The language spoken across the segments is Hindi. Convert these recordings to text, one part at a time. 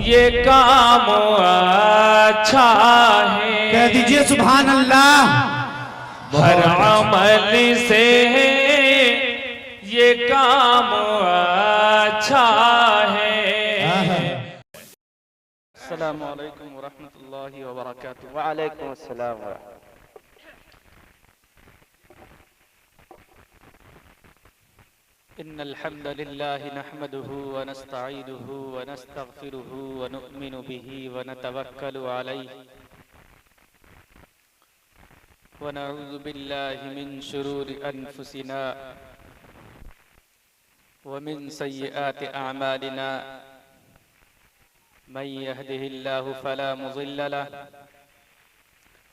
ये काम अच्छा है। कह दीजिए सुभान अल्लाह। हर अमल से ये काम अच्छा है। अस्सलामु अलैकुम वरहमतुल्लाहि वबरकातुहू। वालेकुम अस्सलाम वरहमतुल्लाह। इन्नल हम्दलिल्लाहि नहमदुहु व नस्तईनुहु व नस्तगफिरुहु व नु'मिनु बिही व नतवक्कलु अलैहि व नऊज़ु बिल्लाहि मिन शुरूरि अनफुसिना व मिन सय्यिआति अअमालिना। मन यहदिहिल्लाहु फला मुज़िल्ल लहु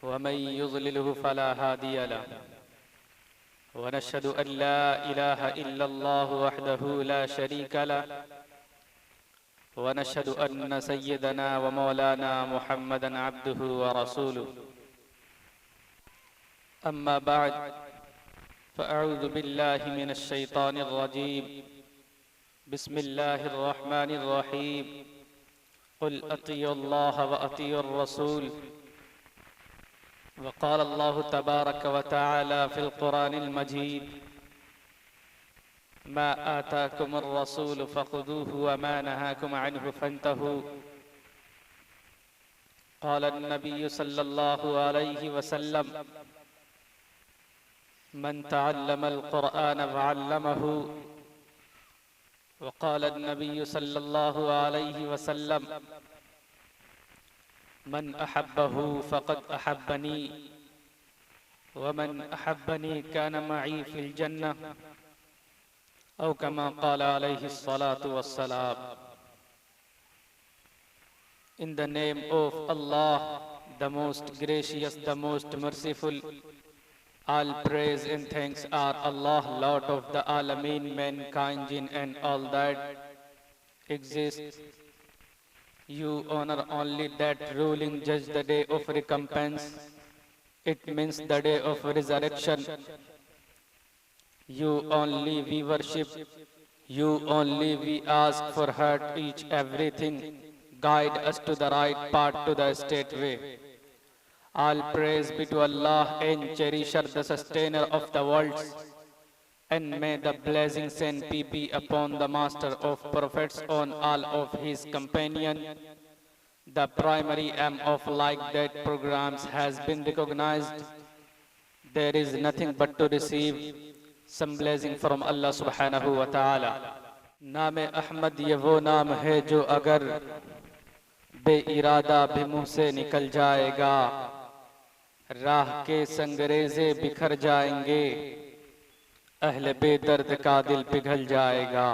व मन युज़लिलहु फला हादिय लहु। व नशहदु अन ला इलाहा इल्लल्लाहु वहदहु ला शरीका लहु व नशहदु अन्न सय्यदना व मौलाना मुहम्मदन अब्दुहु व रसूलुहु। अम्मा बअद फ़अऊज़ु बिल्लाहि मिनश शैतानिर रजीम। बिस्मिल्लाहिर रहमानिर रहीम। क़ुल अतियुल्लाह व अतियुर रसूल। वक़ाल अल्लाहु तबारक व तआला फ़िल क़ुरानिल मजीद। मा आताकुमुर रसूल फ़ख़ुज़ूहु व मा नहाकुम अन्हु फ़ंतहू। क़ाल अन्नबिय्यु सल्लल्लाहु अलैहि वसल्लम मन तअल्लमल क़ुरआन वअल्लमहु। वक़ाल अन्नबिय्यु सल्लल्लाहु अलैहि वसल्लम मन अहब्बहु फ़क़द अहब्बनी व मन अहब्बनी कान मई फ़िल जन्नह औ कमा क़ाल अलैहिस्सलातु वस्सलाम। In the name of Allah, the most gracious, the most merciful, all praise and thanks are Allah, Lord of the Alameen, mankind, jinn and all that exists. You honor only that ruling judge, the day of recompense. It means the day of resurrection. You only we worship, you only we ask for heart each everything. Guide us to the right path, to the straight way. All praise be to Allah and cherisher, the sustainer of the worlds. And may the blessings and peace be upon the master of prophets, on all of his companions. The primary aim of like that programs has been recognized. There is nothing but to receive some blessing from Allah subhanahu wa ta'ala. नाम अहमद ये वो नाम है जो अगर बे इरादा भी मुँह से निकल जाएगा, राह के संगरेजे बिखर जाएंगे, अहले बेदर्द का दिल पिघल जाएगा।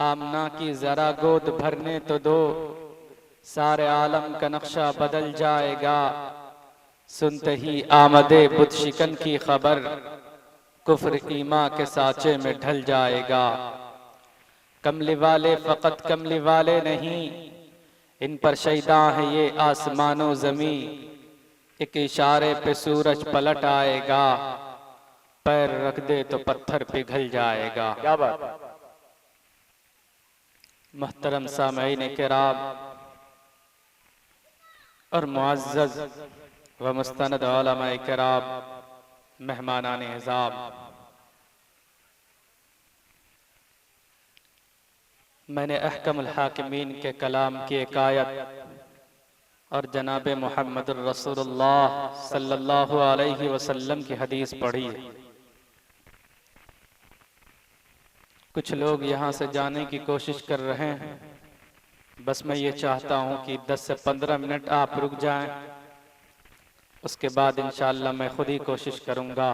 आमना की जरा गोद भरने तो दो, सारे आलम का नक्शा बदल जाएगा। सुनते ही आमदे बुत शिकन की खबर, कुफ्र ईमा के साँचे में ढल जाएगा। कमली वाले फ़कत कमली वाले नहीं, इन पर शैदा है ये आसमानो ज़मी। एक इशारे पे सूरज पलट आएगा, पैर रख दे तो पत्थर पिघल जाएगा। क्या बात। मोहतरम सामईन किराम और मुअज़्ज़ज़ व मुस्तनद उलमाए किराम, मेहमानान एज़ाम, मैंने अहकमुल हाकिमीन के कलाम की एक आयत और जनाब मुहम्मदुर रसूलुल्लाह सल्लल्लाहु अलैहि वसल्लम की हदीस पढ़ी है। कुछ लोग यहाँ से जाने की कोशिश कर रहे हैं, बस मैं ये चाहता हूँ कि 10 से 15 मिनट आप रुक जाएं, उसके बाद इंशाअल्लाह मैं खुद ही कोशिश करूँगा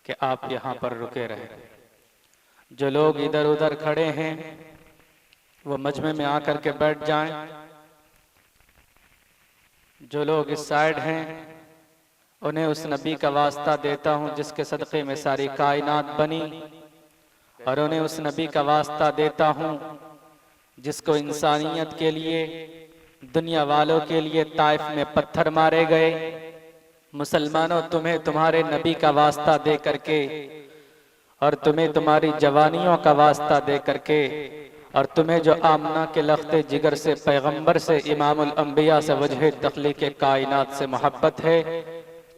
कि आप यहाँ पर रुके रहें। जो लोग इधर उधर खड़े हैं वो मजमे में आकर के बैठ जाएं। जो लोग इस साइड हैं उन्हें उस नबी का वास्ता देता हूँ जिसके सदक़े में सारी कायनात बनी, और उन्हें उस नबी का वास्ता देता हूँ जिसको इंसानियत के लिए, दुनिया वालों के लिए ताइफ में पत्थर मारे गए। मुसलमानों, तुम्हें तुम्हारे नबी का वास्ता दे करके और तुम्हें तुम्हारी जवानियों का वास्ता दे करके और तुम्हें जो आमना के लख्ते जिगर से, पैगंबर से, इमामुल अंबिया से, वजह तख्लीक कायनात से मोहब्बत है,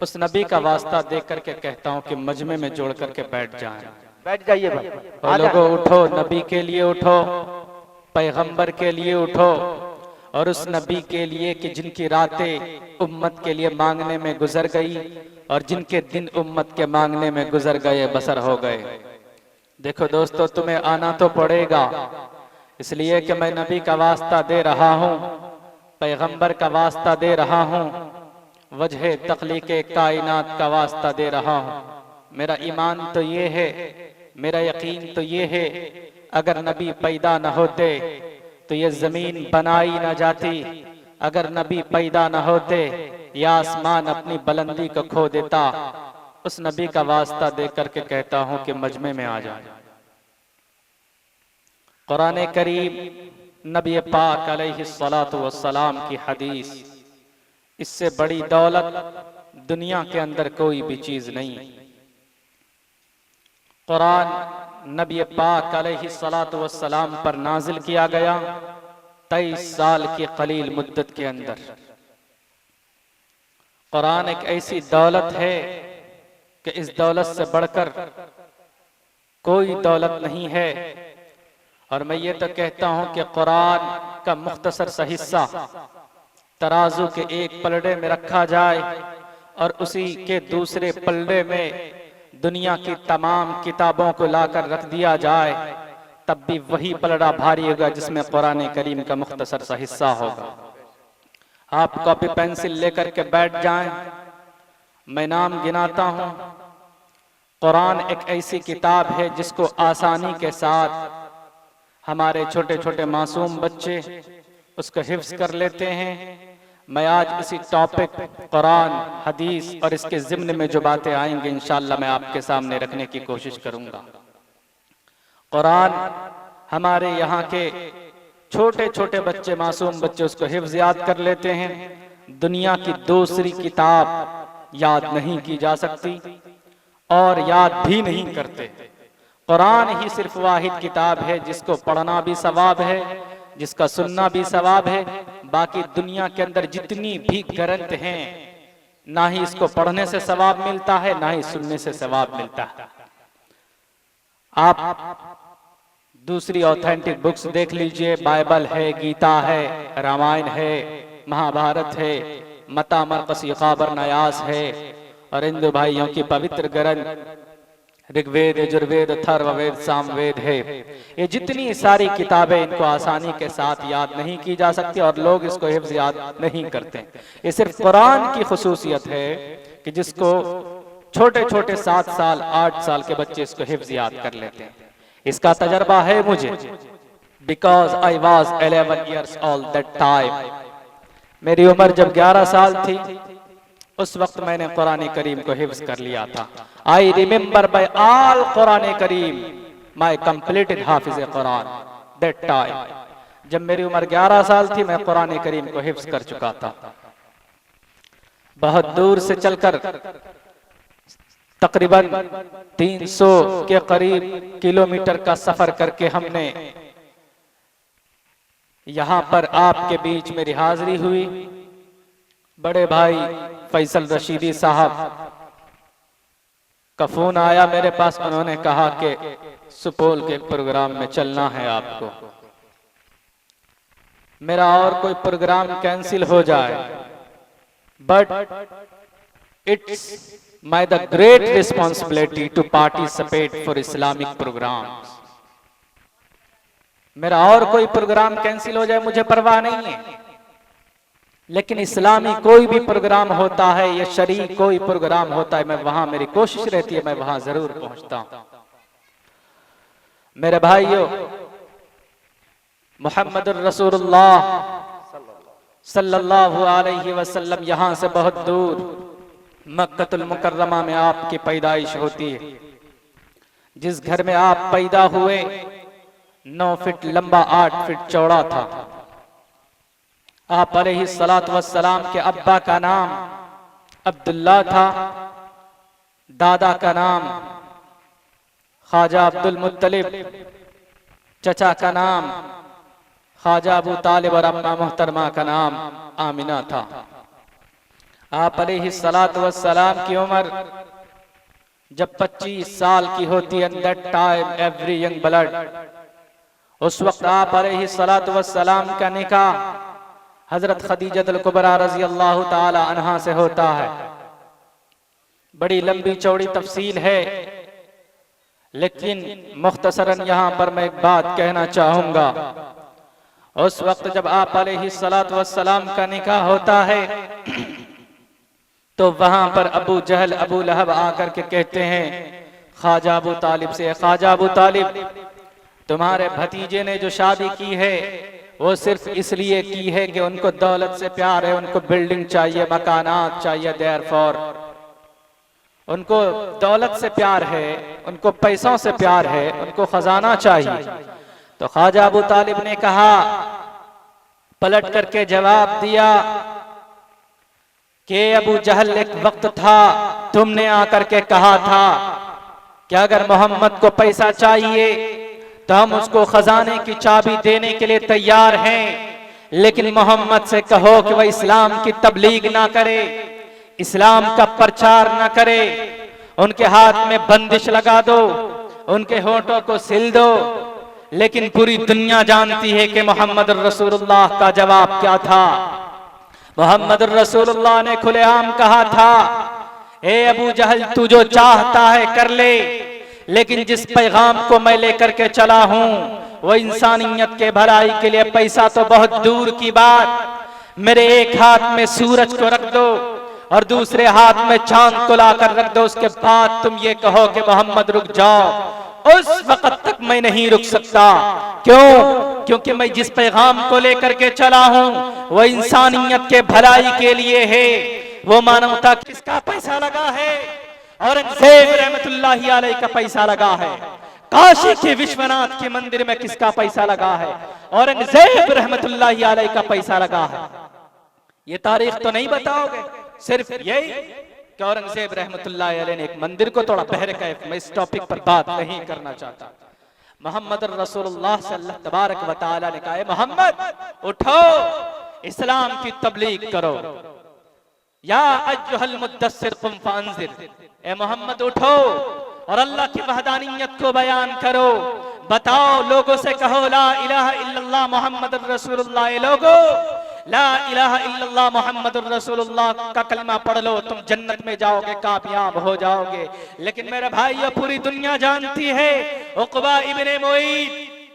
उस नबी का वास्ता दे करके कहता हूँ कि मजमे में जोड़ करके बैठ जाएं। बैठ जाइए भाई। और लोगों उठो, नबी के लिए उठो, पैगंबर के लिए उठो, और उस नबी के लिए कि जिनकी रातें उम्मत के लिए मांगने में गुजर गई और जिनके दिन उम्मत के मांगने में गुजर गए, बसर हो गए। देखो दोस्तों, तुम्हें आना तो पड़ेगा, इसलिए कि मैं नबी का वास्ता दे रहा हूँ, पैगंबर का वास्ता दे रहा हूँ, वजह तख्लीक कायनात का वास्ता दे रहा हूँ। मेरा ईमान तो ये है, मेरा यकीन तो ये है, अगर नबी पैदा न होते तो ये जमीन बनाई न जाती, अगर नबी पैदा न होते या आसमान अपनी बुलंदी को खो देता। उस नबी का वास्ता दे करके कहता हूं कि मजमे में आ जाए। कुरान करीम, नबी पाक अलैहिस्सलातु वस्सलाम की हदीस, इससे बड़ी दौलत दुनिया के अंदर कोई भी चीज नहीं। कुरान नबी पाक अलैहिस्सलातु वस्सलाम पर नाजिल किया गया 23 साल की कलील मुद्दत के अंदर। कुरान एक ऐसी दौलत है कि इस दौलत से बढ़कर कोई दौलत नहीं है। और मैं ये तो कहता हूं कि कुरान का मुख्तसर सा हिस्सा तराजू के एक पलड़े में रखा जाए और उसी के दूसरे पलड़े में दुनिया की तमाम किताबों को लाकर रख दिया जाए, तब भी वही पलड़ा भारी होगा जिसमें कुरान करीम का मुख्तसर सा हिस्सा होगा। आप कॉपी पेंसिल लेकर के बैठ जाएं, मैं नाम गिनाता हूं। कुरान एक ऐसी किताब है जिसको आसानी के साथ हमारे छोटे छोटे मासूम बच्चे उसको हिफ्ज कर लेते हैं। मैं आज इसी टॉपिक कुरान, हदीस और इसके ज़िम्न में जो बातें आएंगी इंशाअल्लाह मैं आपके सामने रखने की कोशिश करूंगा। कुरान हमारे यहाँ के छोटे छोटे बच्चे, मासूम बच्चे उसको हिफ्ज याद कर लेते हैं। दुनिया की दूसरी किताब याद नहीं की जा सकती और याद भी नहीं करते। कुरान ही सिर्फ वाहिद किताब है जिसको पढ़ना भी सवाब है, जिसका सुनना भी सवाब है। बाकी दुनिया के अंदर जितनी भी ग्रंथ हैं, ना ही इसको पढ़ने से सवाब मिलता है, ना ही सुनने से सवाब मिलता है। आप दूसरी ऑथेंटिक बुक्स देख लीजिए, बाइबल है, गीता है, रामायण है, महाभारत है, मता मरकसी खाबर नयास है, और हिंदू भाइयों की पवित्र ग्रंथ ऋग्वेद, यजुर्वेद, अथर्ववेद, सामवेद है। ये जितनी सारी किताबें, इनको आसानी के साथ याद नहीं की जा सकती और लोग इसको हिफ्ज याद नहीं करते। ये सिर्फ कुरान की खुसूसियत है कि जिसको छोटे छोटे 7 साल 8 साल के बच्चे इसको हिफ्ज याद कर लेते हैं। इसका तजर्बा है मुझे, because I was 11 years old that time। मेरी उम्र जब 11 साल थी उस वक्त मैंने कुरान करीम को हिफ्ज कर लिया था। I remember by all Quran Kareem my completed हाफिज कुरान दैट टाइम। जब मेरी उम्र 11 साल थी मैं कुरान करीम को हिफ्ज कर चुका था। बहुत दूर से चलकर तकरीबन 300 के करीब किलोमीटर का सफर करके हमने यहां पर आपके बीच मेरी हाजिरी हुई। बड़े भाई फैसल रशीदी साहब का फोन आया मेरे पास, उन्होंने कहा कि सुपौल के प्रोग्राम में चलना है आपको। मेरा और कोई प्रोग्राम कैंसिल हो जाए, but it's my the great responsibility to participate for Islamic programmes. मेरा और कोई प्रोग्राम कैंसिल हो जाए मुझे परवाह नहीं है, लेकिन इस्लामी कोई भी प्रोग्राम होता है या शरीक कोई प्रोग्राम होता है, मैं वहां, मेरी कोशिश रहती है मैं वहां जरूर पहुंचता हूं। मेरे भाइयों, मुहम्मदुर रसूलुल्लाह सल्लल्लाहु अलैहि वसल्लम यहां से बहुत दूर मक्कतुल मुकर्रमा में आपकी पैदाइश होती है। जिस घर में आप पैदा हुए 9 फीट लंबा 8 फीट चौड़ा था। आप अलैहिस्सलातु वस्सलाम के अब्बा का नाम अब्दुल्ला था, दादा का नाम ख्वाजा अब्दुल मुत्तलिब, चचा का नाम ख्वाजा अबू तालिब और अम्मा मोहतरमा का नाम आमिना था। आप अलैहिस्सलातु वस्सलाम की उम्र जब 25 साल की होती है, that time every young blood, उस वक्त आप अलैहिस्सलातु वस्सलाम का निकाह हजरत खदीजतुल कुबरा रजी अल्लाह ताला अन्हा से होता है। बड़ी लंबी चौड़ी तफसील है, लेकिन मुख्तसरन यहाँ पर मैं एक बात कहना चाहूंगा। उस वक्त जब आप अलैहिस्सलातु वस्सलाम का निकाह होता है तो वहां पर अबू जहल अबू लहब आकर के कहते हैं ख्वाजा अबू तालिब से, ख्वाजा अबू तालिब, तुम्हारे भतीजे ने जो शादी की है वो सिर्फ इसलिए की है कि उनको दौलत से प्यार है, उनको बिल्डिंग चाहिए, मकानात चाहिए, देयरफॉर उनको दौलत से प्यार है, उनको पैसों से प्यार है, उनको खजाना चाहिए। तो ख्वाजा अबू तालिब ने कहा, पलट करके जवाब दिया कि अबू जहल, एक वक्त था तुमने आकर के कहा था कि अगर मोहम्मद को पैसा चाहिए तो हम उसको खजाने की चाबी देने के लिए तैयार हैं, लेकिन मोहम्मद से कहो कि वह इस्लाम की तबलीग ना करे, इस्लाम का प्रचार न करे, उनके हाथ में बंदिश लगा दो, उनके होठों को सिल दो। लेकिन पूरी दुनिया जानती है कि मोहम्मद रसूलुल्लाह का जवाब क्या था। मोहम्मद रसूलुल्लाह ने खुलेआम कहा था, ए अबू जहल, तू जो चाहता है कर ले, लेकिन जिस पैगाम को मैं लेकर के चला हूं वो इंसानियत के भलाई के लिए, पैसा तो बहुत दूर की बात, मेरे एक हाथ में सूरज को रख दो और दूसरे हाथ में चांद को लाकर रख दो, उसके बाद तुम ये कहो कि मोहम्मद रुक जाओ। उस वक्त तक मैं नहीं रुक सकता। क्यों? क्योंकि मैं जिस पैगाम को लेकर के चला हूं वो इंसानियत के भलाई के लिए है। वो मानवता किसका पैसा लगा है? औरंगजेब रहमतुल्लाहि अलैहि का पैसा लगा है। काशी के विश्वनाथ के मंदिर में किसका पैसा लगा है? औरंगजेब रहमतुल्लाहि अलैहि का पैसा लगा है। ये तारीख तो नहीं बताओगे, सिर्फ यही कि औरंगजेब रहमतुल्लाहि अलैहि ने एक मंदिर को तोड़ा। बहरकैफ मैं इस टॉपिक पर बात नहीं करना चाहता। मोहम्मद रसूलुल्लाह सल्लल्लाहु तबारक व तआला ने कहा, मोहम्मद उठो, इस्लाम की तबलीग करो। या अय्युहल मुद्दस्सिर कुम फअंजिर, ए मोहम्मद उठो और अल्लाह की वहदानियत को बयान करो। बताओ, लोगों से कहो ला इलाहा इल्लल्लाह मुहम्मदुर रसूलुल्लाह। लोगो, ला इलाहा इल्लल्लाह मुहम्मदुर रसूलुल्लाह का कलमा पढ़ लो, तुम जन्नत में जाओगे, कामयाब हो जाओगे। लेकिन मेरे भाइयों, पूरी दुनिया जानती है उक़बा इब्ने मुईद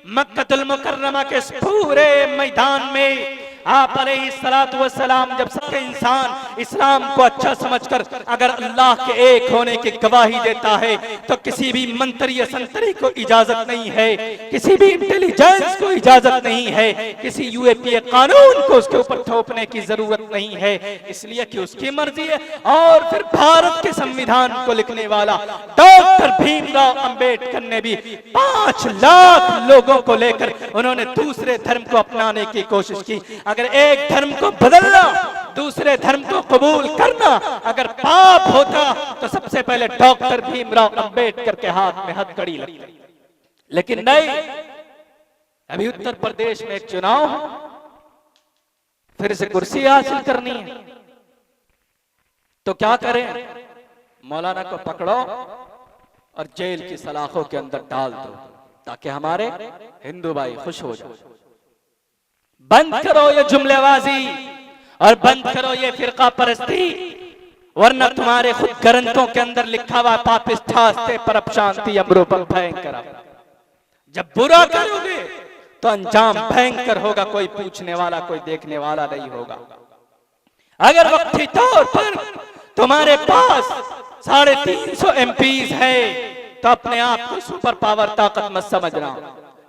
मक्कतुल मुकर्रमा के पूरे मैदान में आप अलैहिस्सलातु वस्सलाम जब सबके इंसान इस्लाम को अच्छा समझकर अगर अल्लाह के एक होने की गवाही देता है तो किसी भी मंत्री या संतरी को इजाजत नहीं है, किसी भी इंटेलिजेंस को इजाजत नहीं है, किसी यूएपीए कानून को उसके ऊपर थोपने की जरूरत नहीं है, इसलिए कि उसकी मर्जी है। और फिर भारत के संविधान को लिखने वाला डॉक्टर भीमराव अंबेडकर ने भी 5 लाख लोगों को लेकर उन्होंने दूसरे धर्म को अपनाने की कोशिश की। अगर एक धर्म को बदलना, दूसरे धर्म को कबूल करना अगर पाप होता तो सबसे पहले डॉक्टर भीमराव अंबेडकर के हाथ में हथकड़ी लगती। लेकिन नहीं, अभी उत्तर प्रदेश में एक चुनाव है, फिर से कुर्सी हासिल करनी है, तो क्या करें? मौलाना को पकड़ो और जेल की सलाखों के अंदर डाल दो ताकि हमारे हिंदू भाई खुश हो जाए। बंद करो ये जुमलेबाजी और बंद करो ये फिरका परस्ती, वरना तुम्हारे खुद ग्रंथों के अंदर लिखा हुआ पापिष्ठास्ते परप शांति अमरूपम भयंकर। जब बुरा करोगे तो अंजाम भयंकर होगा, कोई पूछने वाला, कोई देखने वाला नहीं होगा। अगर वक्ती तौर पर तुम्हारे पास 350 MPs है तो अपने आप को सुपर पावर ताकत मत समझना,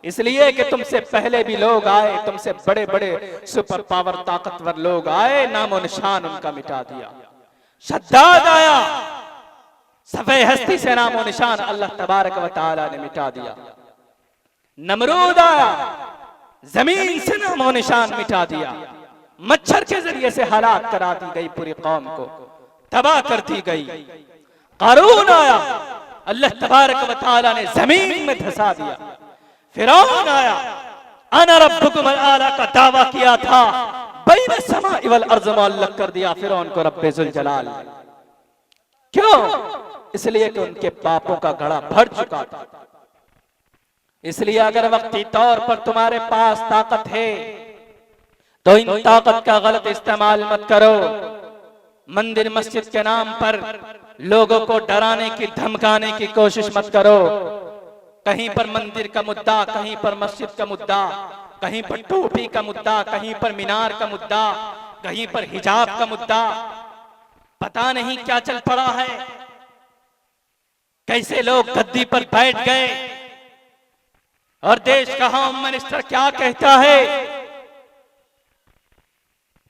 इसलिए कि तुमसे पहले भी लोग आए, तुमसे बड़े बड़े सुपर पावर ताकतवर लोग आए, नामो निशान उनका मिटा दिया। शद्दाद आया, सफे हस्ती से नामो निशान अल्लाह तबारक व तआला ने मिटा दिया। नमरूद आया, जमीन से नामो निशान मिटा दिया। मच्छर के जरिए से हलाक करा दी गई, पूरी कौम को तबाह कर दी गई। कारून आया, अल्लाह तबारक व तआला ने जमीन में धंसा दिया। फिरौन आया, अना रब्बुकुम आला का दावा किया था, बैन समाई वल अर्ज़ मुअल्लक़ कर दिया फिरौन को रब्बे जुल जलाल। क्यों? इसलिए कि उनके पापों का घड़ा भर चुका था। इसलिए अगर वक्ती तौर पर तुम्हारे पास ताकत है तो इन ताकत का गलत इस्तेमाल मत करो। मंदिर मस्जिद के नाम पर लोगों को डराने की धमकाने की कोशिश मत करो। कहीं पर मंदिर का मुद्दा, कहीं पर मस्जिद का मुद्दा, कहीं पर टोपी का मुद्दा, कहीं पर मीनार का मुद्दा, कहीं पर हिजाब का मुद्दा, पता नहीं क्या चल पड़ा है। कैसे लोग गद्दी पर बैठ गए और देश का होम मिनिस्टर क्या कहता है,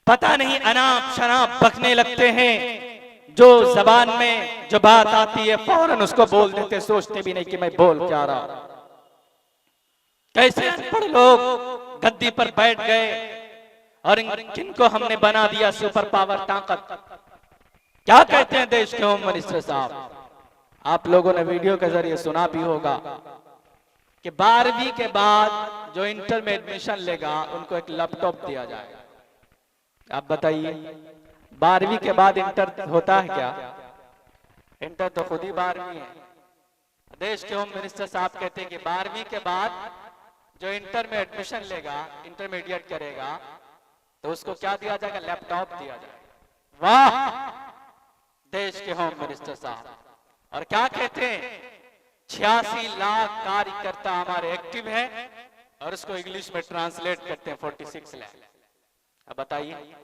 पता नहीं अनाप शनाप बकने लगते हैं। जो जबान में जो बात आती है फौरन उसको बोल देते, सोचते भी नहीं कि मैं बोल क्या रहा। कैसे अनपढ़ लोग गद्दी पर बैठ गए और किनको हमने बना दिया सुपर पावर ताकत। क्या कहते हैं देश के होम मिनिस्टर साहब? आप लोगों ने वीडियो के जरिए सुना भी होगा कि 12वीं के बाद जो इंटर में एडमिशन लेगा उनको एक लैपटॉप दिया जाएगा। आप बताइए, 12वीं के बाद इंटर होता है क्या? इंटर तो खुद ही 12वीं है। देश के होम मिनिस्टर साहब कहते हैं कि 12वीं के बाद जो इंटर में एडमिशन लेगा, इंटरमीडिएट करेगा, तो उसको क्या दिया जाएगा? लैपटॉप दिया जाएगा। वाह देश के होम मिनिस्टर साहब। और क्या कहते हैं? 86 लाख कार्यकर्ता हमारे एक्टिव है और उसको इंग्लिश में ट्रांसलेट करते हैं 46 लाख। अब बताइए,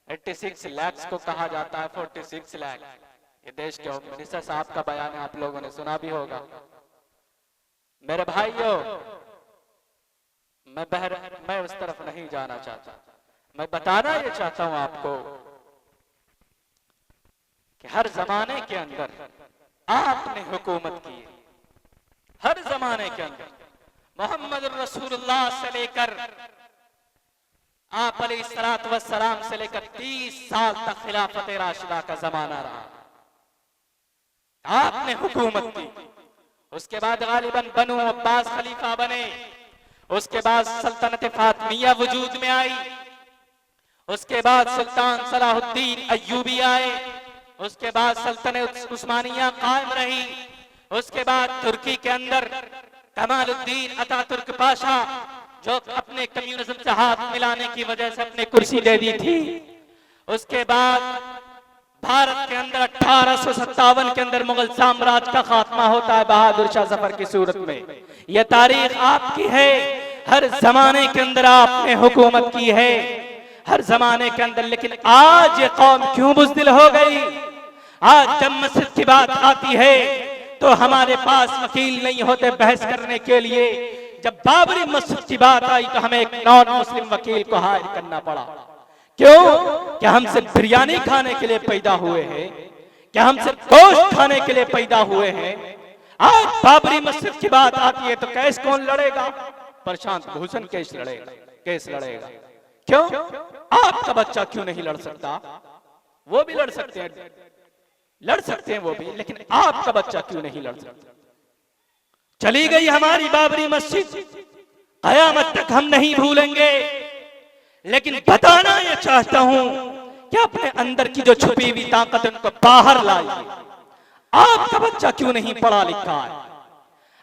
86 लाख को कहा जाता है 46 लाख। ये देश के होम मिनिस्टर साहब का बयान है, आप लोगों ने सुना भी होगा। मेरे भाइयों, मैं उस तरफ नहीं जाना चाहता। मैं बताना ये चाहता हूं आपको कि हर जमाने के अंदर आपने हुकूमत की है। हर जमाने के अंदर मोहम्मद रसूलुल्लाह से लेकर आप अलैहिस्सलातु वस्सलाम से लेकर 30 साल तक खिलाफत राशिदा का जमाना रहा। आपने हुकूमत की। उसके बाद गालिबन बनु अब्बास खलीफा बने। उसके बाद सल्तनत फातिमिया वजूद में आई। उसके बाद सुल्तान सलाहुद्दीन अय्यूबी आए। उसके बाद सल्तनत उस्मानिया कायम रही। उसके बाद तुर्की के अंदर कमालुद्दीन अतातुर्क पाशा, जो अपने कम्युनिज्म से हाथ मिलाने की वजह से अपने कुर्सी दे दी थी। उसके बाद भारत के अंदर 1857 के अंदर मुगल साम्राज्य का खात्मा होता है बहादुर शाह जफर की सूरत में। यह तारीख आपकी है। हर जमाने के अंदर आपने हुकूमत की है, हर जमाने के अंदर। लेकिन आज ये कौम क्यों बुज़दिल हो गई? आज जब मस्जिद की बात आती है तो हमारे पास वकील नहीं होते बहस करने के लिए। जब बाबरी मस्जिद की बात आई तो हमें एक नॉन मुस्लिम वकील को हायर करना पड़ा। क्यों? क्या हम सिर्फ बिरयानी खाने के लिए पैदा हुए हैं? क्या हम सिर्फ गोश्त खाने के लिए पैदा हुए हैं? आज बाबरी मस्जिद की बात आती है तो केस कौन लड़ेगा? प्रशांत भूषण केस लड़ेगा। क्यों? आपका बच्चा क्यों नहीं लड़ सकता? वो भी लड़ सकते हैं वो भी, लेकिन आपका बच्चा क्यों नहीं लड़ सकता? चली गई हमारी बाबरी मस्जिद, कयामत तक हम नहीं भूलेंगे। लेकिन बताना ये चाहता हूं कि अपने अंदर की जो छुपी हुई ताकत उनको बाहर लाइए। आपका बच्चा क्यों नहीं पढ़ा लिखा है?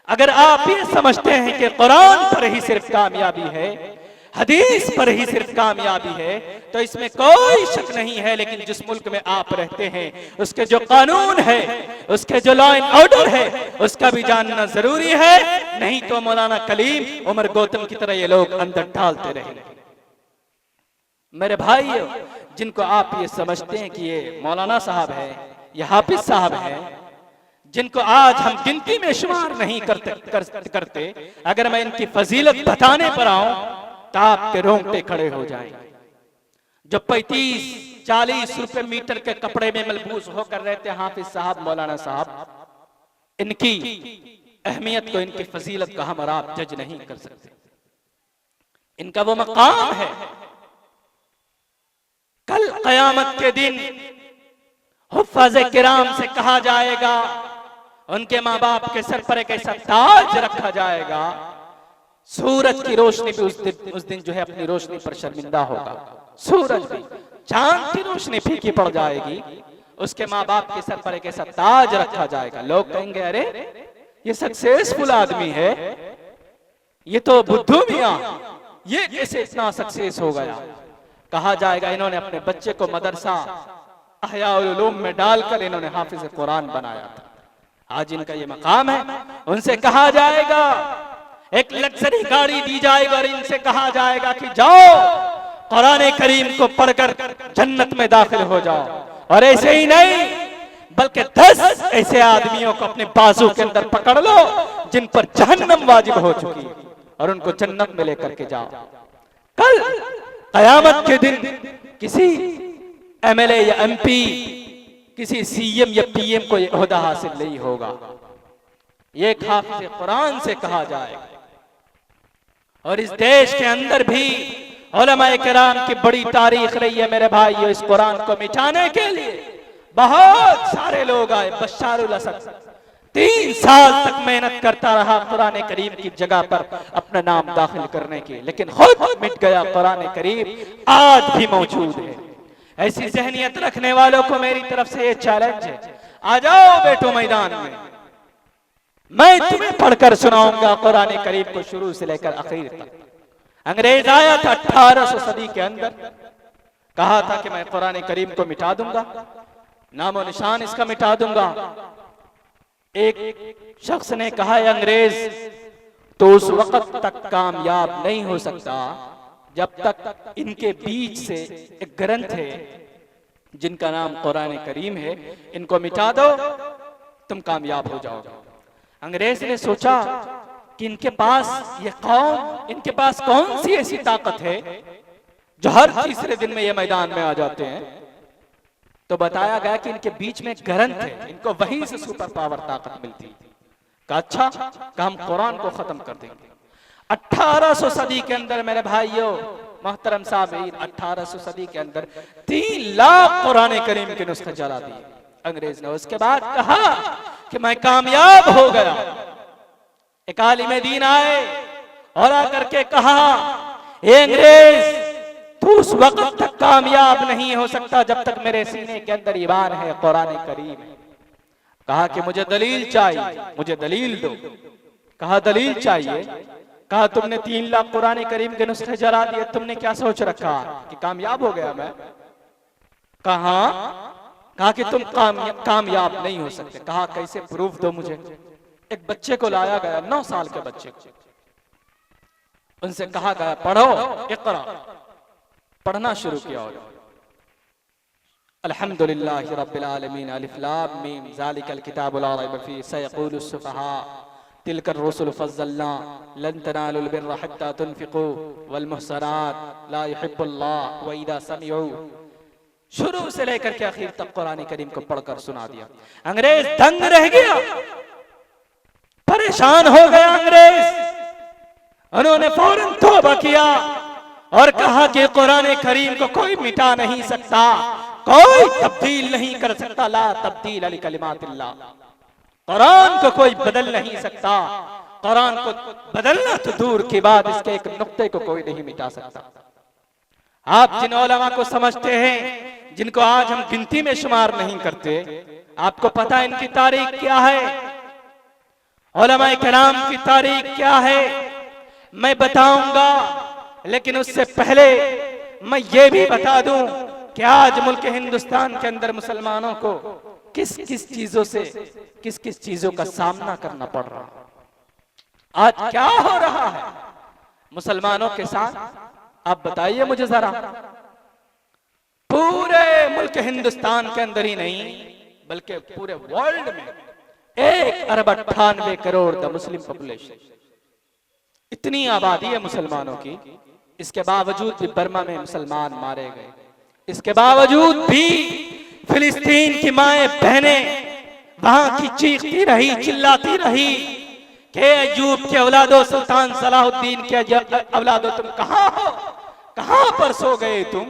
अगर आप ये समझते हैं कि कुरान पर ही सिर्फ कामयाबी है, हदीस पर ही सिर्फ कामयाबी है, तो इसमें कोई शक नहीं है। लेकिन जिस मुल्क में आप रहते हैं उसके जो कानून है, उसके जो लॉ एंड ऑर्डर है, उसका भी जानना जरूरी है। नहीं तो मौलाना कलीम, उमर गौतम की तरह ये लोग अंदर डालते रहेंगे। मेरे भाइयों, जिनको आप ये समझते हैं कि ये मौलाना साहब है, ये हाफिज साहब है, जिनको आज हम गिनती में शुमार नहीं करते, अगर मैं इनकी फजीलत बताने पर आऊं तो आपके रोंगटे खड़े हो जाएंगे। जो 35-40 रुपए मीटर के कपड़े में मलबूस होकर रहते हाफिज साहब, मौलाना साहब, इनकी अहमियत को, इनकी फजीलत को हम और आप जज नहीं कर सकते। इनका वो मकाम है। कल कयामत के दिन हुफ्फाज़े किराम से कहा जाएगा, उनके माँ बाप के सर पर एक ऐसा ताज रखा जाएगा सूरज की रोशनी भी उस दिन जो है अपनी रोशनी पर शर्मिंदा होगा। सूरज भी, चांद की रोशनी फीकी पड़ जाएगी, उसके माँ बाप के सर पर एक ऐसा ताज रखा जाएगा, लोग कहेंगे अरे ये सक्सेसफुल आदमी है, ये तो बुद्धू मियां, ये कैसे इतना सक्सेस हो गया। कहा जाएगा इन्होंने अपने बच्चे को मदरसा अहयाउल उलूम में डालकर इन्होंने हाफिज कुरान बनाया था, आज इनका ये मकाम है। उनसे कहा जाएगा, एक लग्जरी गाड़ी दी जाएगी और इनसे कहा जाएगा कि जाओ कुरान करीम को पढ़कर जन्नत में दाखिल हो जाओ। और ऐसे ही नहीं बल्कि 10 ऐसे आदमियों को अपने बाजू के अंदर पकड़ लो जिन पर जहन्नम वाजिब हो चुकी है और उनको जन्नत में लेकर के जाओ। कल कयामत के दिन किसी एमएलए या एमपी, किसी सीएम या पीएम को यह ओहदा हासिल नहीं होगा, ये हाफिज कुरान से कहा जाएगा। और इस देश के अंदर भी उलमाए किराम की बड़ी तारीख रही है मेरे भाइयों, इस कुरान को मिटाने के लिए बहुत सारे लोग आए। बशारुल असद 3 साल तक मेहनत करता रहा कुरान करीम की जगह पर अपना नाम दाखिल करने की, लेकिन खुद मिट गया। कुरान करीम आज भी मौजूद है। ऐसी जहनियत रखने वालों को मेरी तरफ से ये चैलेंज है, आ जाओ बेटो मैदान में, मैं तुम्हें पढ़कर सुनाऊंगा कुरान करीम को शुरू से लेकर आखिर तक। अंग्रेज आया था 1800 सदी के अंदर, कहा था कि मैं कुरान करीम को मिटा दूंगा, नामो निशान इसका मिटा दूंगा। एक शख्स ने कहा अंग्रेज तो उस वक्त तक कामयाब नहीं हो सकता जब तक इनके बीच से एक ग्रंथ है जिनका नाम कुरान करीम है, इनको मिटा दो तुम कामयाब हो जाओगे। अंग्रेज ने सोचा कि इनके पास ये कौन, इनके पास कौन सी ऐसी ताकत है जो हर तीसरे दिन में ये मैदान में आ जाते हैं। तो बताया गया कि इनके बीच में ग्रंथ है, इनको वहीं से सुपर पावर ताकत मिलती है। कहा अच्छा कि हम कुरान को खत्म कर देंगे। 1800 सदी के अंदर मेरे भाइयों मोहतरम साहब, 1800 सदी के अंदर 3 लाख कुरान करीम के नुस्खे जला दिए अंग्रेज ने। उसके बाद कहा कि मैं कामयाब हो गया। एक आलिम दीन आए और आकर के कहा ए अंग्रेज तू उस वक्त तक कामयाब नहीं हो सकता जब तक मेरे सीने के अंदर ईमान है, कुरान करीम है। कहा कि मुझे दलील चाहिए, मुझे दलील दो। कहा दलील चाहिए। कहा तुमने 3 लाख कुरान करीम के नुस्खे जला दिए, तुमने क्या सोच रखा कि कामयाब हो गया मैं? कहा कि तुम कामयाब नहीं हो सकते। कहा कैसे, प्रूफ दो मुझे। एक बच्चे को लाया गया, 9 साल के बच्चे को, उनसे कहा गया पढ़ो, इक़रा। पढ़ना शुरू किया। अल्हम्दुलिल्लाहि रब्बिल आलमीन, अलिफ लाम मीम, ज़ालिकल किताबु ला रैब फीह, सयक़ूलुस सुफ़हा, तिलकर रुसुल फ़ज़्ज़लना, लन तनालुल बिर्रा हत्ता तुनफ़िक़ू, वल मुहसनात ला युहिब्बुल्लाह व इज़ा समिअू। शुरू से लेकर के आखिर तक कुरान करीम को पढ़कर सुना दिया। अंग्रेज दंग रह गया, परेशान हो गया अंग्रेज। उन्होंने फौरन तौबा किया और कहा कि कुरान करीम को कोई मिटा नहीं सकता, कोई तब्दील नहीं कर सकता। ला तब्दील अली कलिमातिल्लाह, कुरान को कोई बदल नहीं सकता। कुरान को बदलना तो दूर की बात, इसके एक नुक्ते को कोई नहीं मिटा सकता। आप जिन उलमा को समझते हैं, जिनको आज हम गिनती में शुमार नहीं करते, आपको पता है इनकी तारीख क्या है, उलमा किराम की तारीख क्या है, मैं बताऊंगा। लेकिन उससे पहले मैं ये भी बता दूं कि आज मुल्क हिंदुस्तान के अंदर मुसलमानों को किस किस चीजों से, किस किस चीजों का सामना करना पड़ रहा है। आज क्या हो रहा है मुसलमानों के साथ, आप बताइए मुझे जरा। पूरे मुल्क हिंदुस्तान के अंदर ही नहीं बल्कि पूरे वर्ल्ड में 1 अरब 98 करोड़ द मुस्लिम पॉपुलेशन, इतनी आबादी है मुसलमानों की। इसके बावजूद भी बर्मा में मुसलमान मारे गए, इसके बावजूद भी फिलिस्तीन की माएं बहनें वहां की चीखती रही, चिल्लाती रही कि अय्यूब के औलादो, सुल्तान सलाहुद्दीन के औलादो, तुम कहां हो, कहां पर सो गए तुम?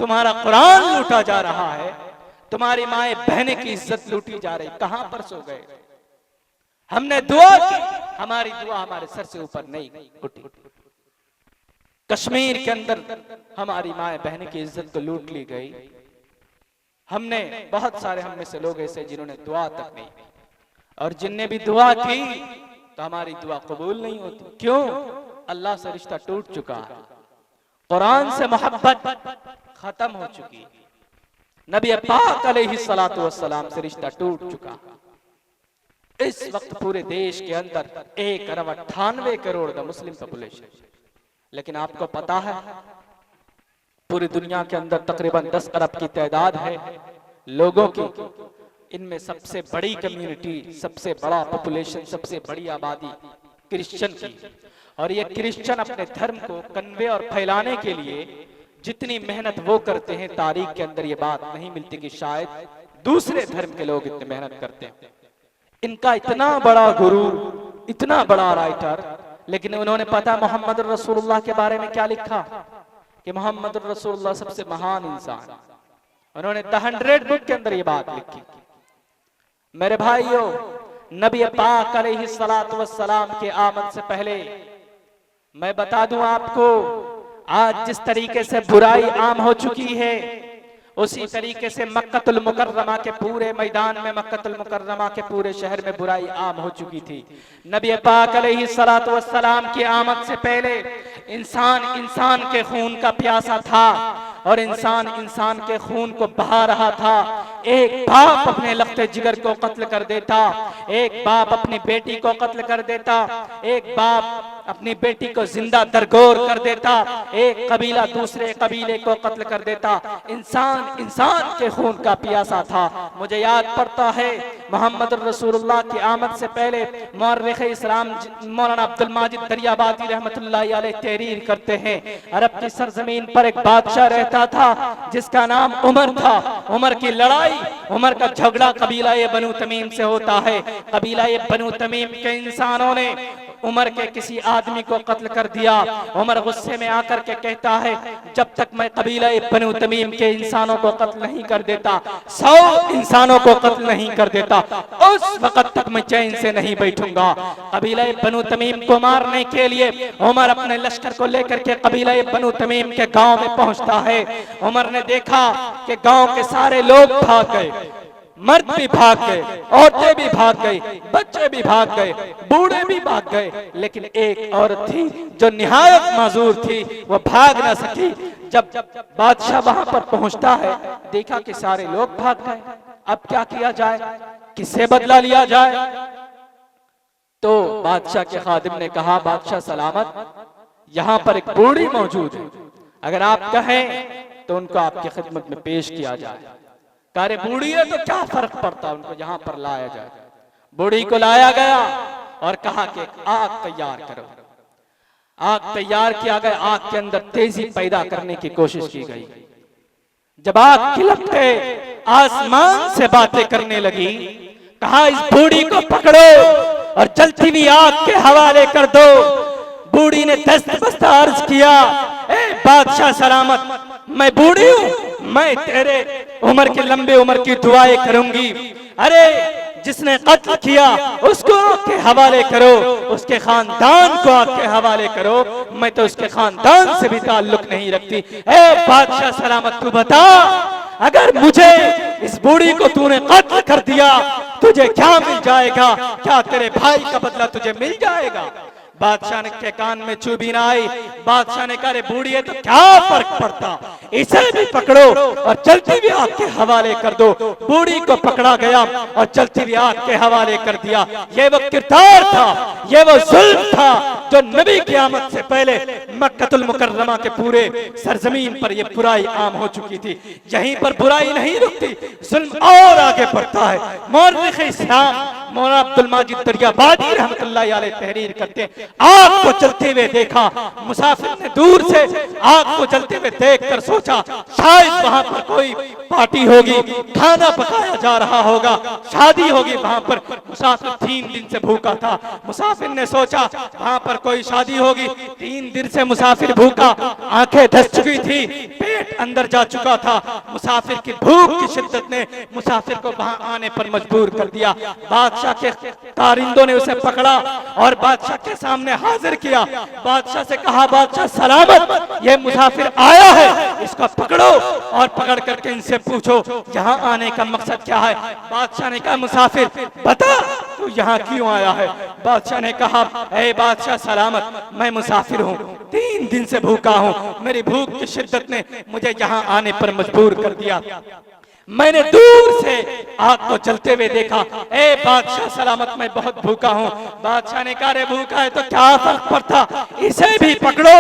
तुम्हारा कुरान लूटा जा रहा है, तुम्हारी माएं बहनें की इज्जत लूटी जा रही, कहां पर सो गए? हमने दुआ की, हमारी दुआ हमारे सर से ऊपर नहीं उठी। कश्मीर के अंदर हमारी माए बहन की इज्जत को लूट ली गई। हमने बहुत सारे हम में से लोग ऐसे जिन्होंने दुआ तक नहीं की, और जिनने भी दुआ की तो हमारी दुआ कबूल नहीं होती। क्यों? अल्लाह से रिश्ता टूट चुका है, कुरान से मोहब्बत खत्म हो चुकी है, नबी पाक अलैहिस्सलातु वस्सलाम से रिश्ता टूट चुका है। इस वक्त पूरे देश के अंदर 1,98 द मुस्लिम पॉपुलेशन, लेकिन आपको पता है पूरी दुनिया के अंदर तकरीबन 10 अरब की तादाद है लोगों की। इनमें सबसे बड़ी कम्युनिटी, सबसे बड़ा पॉपुलेशन, सबसे बड़ी आबादी क्रिश्चियन की। और ये क्रिश्चियन अपने धर्म को कन्वे और फैलाने के लिए जितनी मेहनत वो करते हैं, तारीख के अंदर ये बात नहीं मिलती कि शायद दूसरे धर्म के लोग इतनी मेहनत करते हैं। इनका इतना बड़ा गुरु, इतना बड़ा राइटर, लेकिन उन्होंने पता मोहम्मद रसूलुल्लाह के बारे में क्या लिखा कि मोहम्मद रसूलुल्लाह सबसे महान इंसान। उन्होंने द 100 बुक के अंदर ये बात लिखी। मेरे भाइयों, नबी पाक अलैहिस्सलातु वस्सलाम के आमद से पहले मैं बता दूं आपको, आज जिस तरीके से बुराई आम हो चुकी है, उसी तरीके से मक्कतुल मुकर्रमा के पूरे मैदान में, मक्कतुल मुकर्रमा के पूरे शहर में बुराई आम हो चुकी थी। नबी पाक अलैहिस्सलातु वस्सलाम की आमद से पहले इंसान के खून का प्यासा था, और इंसान के खून को बहा रहा था। एक बाप अपने लख्ते जिगर को कत्ल कर देता, एक बाप अपनी बेटी को कत्ल कर देता, एक बाप अपनी बेटी को जिंदा दरगोर कर देता, एक कबीला दूसरे कबीले को कत्ल कर देता। इंसान के खून का प्यासा था। मुझे याद पड़ता है मोहम्मद रसूलुल्लाह की आमद से पहले मुअर्रिख इस्लाम मौलाना अब्दुल माजिद दरियाबादी रहमतुल्लाहि अलैह तहरीर करते हैं, अरब की सरजमीन पर एक बादशाह रहता था जिसका नाम उमर था। उमर की लड़ाई, उमर का झगड़ा कबीला बनु तमीम से होता है। कबीला बनु तमीम के इंसानों ने उमर के किसी आदमी को कत्ल कर दिया। उमर गुस्से में आकर के कहता है, जब तक मैं कबीला बनु तमीम के इंसानों को कत्ल नहीं कर देता, 100 इंसानों को कत्ल नहीं कर देता, उस वक्त तक मैं चैन से नहीं बैठूंगा। कबीला बनु तमीम को मारने के लिए उमर अपने लश्कर को लेकर के कबीला बनु तमीम के गांव में पहुंचता है। उमर ने देखा कि गांव के सारे लोग भाग गए, मर्द भी भाग गए, औरतें भी भाग गई, बच्चे भी भाग गए, बूढ़े भी भाग गए, लेकिन एक औरत थी जो निहायत माजूर थी, वो भाग ना सकी। जब बादशाह वहां पर पहुंचता है, देखा कि सारे लोग भाग गए, अब क्या किया जाए, किससे बदला लिया जाए? तो बादशाह के खादिम ने कहा, बादशाह सलामत, यहाँ पर एक बूढ़ी मौजूद है, अगर आप कहें तो उनको आपकी खिदमत में पेश किया जाए। कारे बूढ़ी है तो क्या फर्क पड़ता, उनको यहाँ पर लाया जाए। बूढ़ी को लाया गया और कहा कि आग तैयार करो। आग तैयार किया गया, आग के अंदर तेजी पैदा करने की कोशिश की गई। जब आग खिलक के आसमान से बातें करने लगी, कहा इस बूढ़ी को पकड़ो और जलती हुई आग के हवाले कर दो। बूढ़ी ने दस्त बस्ता अर्ज किया, ए बादशाह सलामत, मैं बूढ़ी हूँ, मैं तेरे उम्र की लंबे उम्र की दुआएं करूंगी। अरे जिसने कत्ल किया उसको आग के हवाले करो, उसके खानदान को आग के हवाले करो, मैं तो उसके खानदान से भी ताल्लुक नहीं रखती। ए बादशाह सलामत, तू बता, अगर मुझे इस बूढ़ी को तूने कत्ल कर दिया, तुझे क्या मिल जाएगा? क्या तेरे भाई का बदला तुझे मिल जाएगा? बादशाह ने के कान में चुभीन आई। बादशाह ने कहा, बूढ़ी है तो क्या फर्क पड़ता, इसे भी पकड़ो और चलती हुई आग के हवाले कर दो। बूढ़ी को पकड़ा गया और चलती हुई आग के हवाले कर दिया। ये वो किरदार था, ये वो जुल्म था जो नबी की आमद से पहले मक्कतुल मुकर्रमा के पूरे सरजमीन पर यह बुराई आम हो चुकी थी। यहीं पर बुराई नहीं रुकती, जुल्म और आगे बढ़ता है। मुअर्रिख इस्लाम मौलाना अब्दुल माजिद दरियाबादी रहमतुल्लाहि अलैह तहरीर करते हैं, आग को जलते हुए देखा। मुसाफिर ने दूर से आग को जलते हुए देखकर सोचा शायद वहां पर कोई पार्टी होगी, खाना पकाया जा रहा होगा, शादी होगी वहां पर। मुसाफिर 3 दिन से भूखा था। मुसाफिर ने सोचा वहां पर कोई शादी होगी, 3 दिन से मुसाफिर भूखा, आंखें धस चुकी थी, पेट अंदर जा चुका था। मुसाफिर की भूख की शिद्दत ने मुसाफिर को वहां आने पर मजबूर कर दिया। बादशाह के कारिंदों ने उसे पकड़ा और बादशाह के सामने हाजिर किया। बादशाह से कहा, बादशाह सलामत, ये मुसाफिर आया है, इसको पकड़ो और पकड़ करके इनसे पूछो यहाँ आने का मकसद क्या है। बादशाह ने कहा, मुसाफिर बता तू यहाँ क्यों आया है। बादशाह ने कहा, ऐ बादशाह सलामत, मैं मुसाफिर हूँ, 3 दिन से भूखा हूँ। मेरी भूख की शिद्दत ने मुझे यहाँ आने पर मजबूर कर दिया। मैंने दूर से आग को जलते हुए देखा। ए बादशाह सलामत, मैं बहुत भूखा हूँ। बादशाह ने कहा, रे भूखा है तो क्या फर्क पड़ता, इसे भी पकड़ो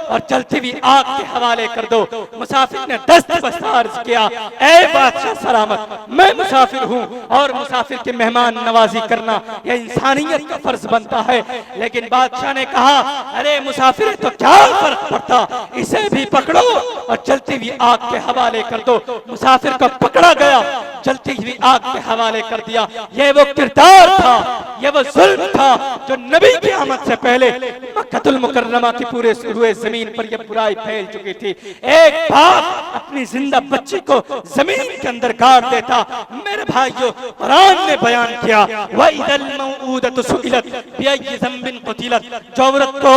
और जलती हुई आग के हवाले कर दो। मुसाफिर ने दस्त अर्ज किया, ए बादशाह सलामत, मैं मुसाफिर हूँ और मुसाफिर की मेहमान नवाजी करना यह इंसानियत का फर्ज बनता है। लेकिन बादशाह ने कहा, अरे मुसाफिर तो क्या फर्क पड़ता, इसे भी पकड़ो और जलती हुई आग के हवाले कर दो। मुसाफिर को पकड़ा गया, जलती हुई आग के हवाले कर दिया। यह वो किरदार था, यह वो जुल्म था जो नबी की आमद से पहले मक्कतुल मुकर्रमा की पूरे रुए जमीन पर यह बुराई फैल चुकी थी। एक बाप अपनी जिंदा बच्ची को जमीन के अंदर गाड़ देता। मेरे भाइयों, कुरान ने बयान किया, वइदल मऊउदतु सुइलत बिअय्यि ज़ंबिन क़ुतिलत, जो औरत को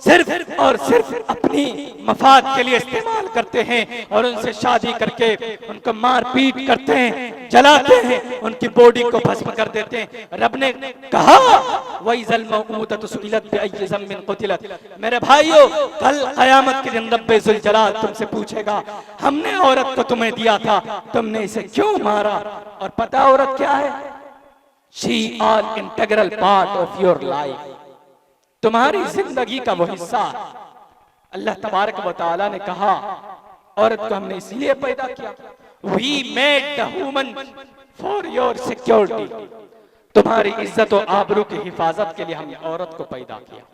सिर्फ और सिर्फ अपनी मफाद के लिए इस्तेमाल करते हैं और उनसे शादी करके उनको मार पीट करते हैं, जलाते हैं, उनकी बॉडी को भस्म कर देते हैं। रब ने कहा, वइज़ल मऊउदतु सुइलत बिअय्यि ज़ंबिन क़ुतिलत। मेरे भाइयों, कल क़यामत के दिन रब्बे ज़ुल जलाल तुमसे पूछेगा, हमने औरत को तुम्हें दिया था, तुमने इसे क्यों मारा। और पता औरत क्या है? She are integral part of your life, तुम्हारी जिंदगी का वो हिस्सा। अल्लाह तबारक व तआला ने कहा, औरत को हमने इसलिए पैदा किया, we made the woman for your security, तुम्हारी इज्जत और आबरू की हिफाजत के लिए हमने औरत को पैदा किया।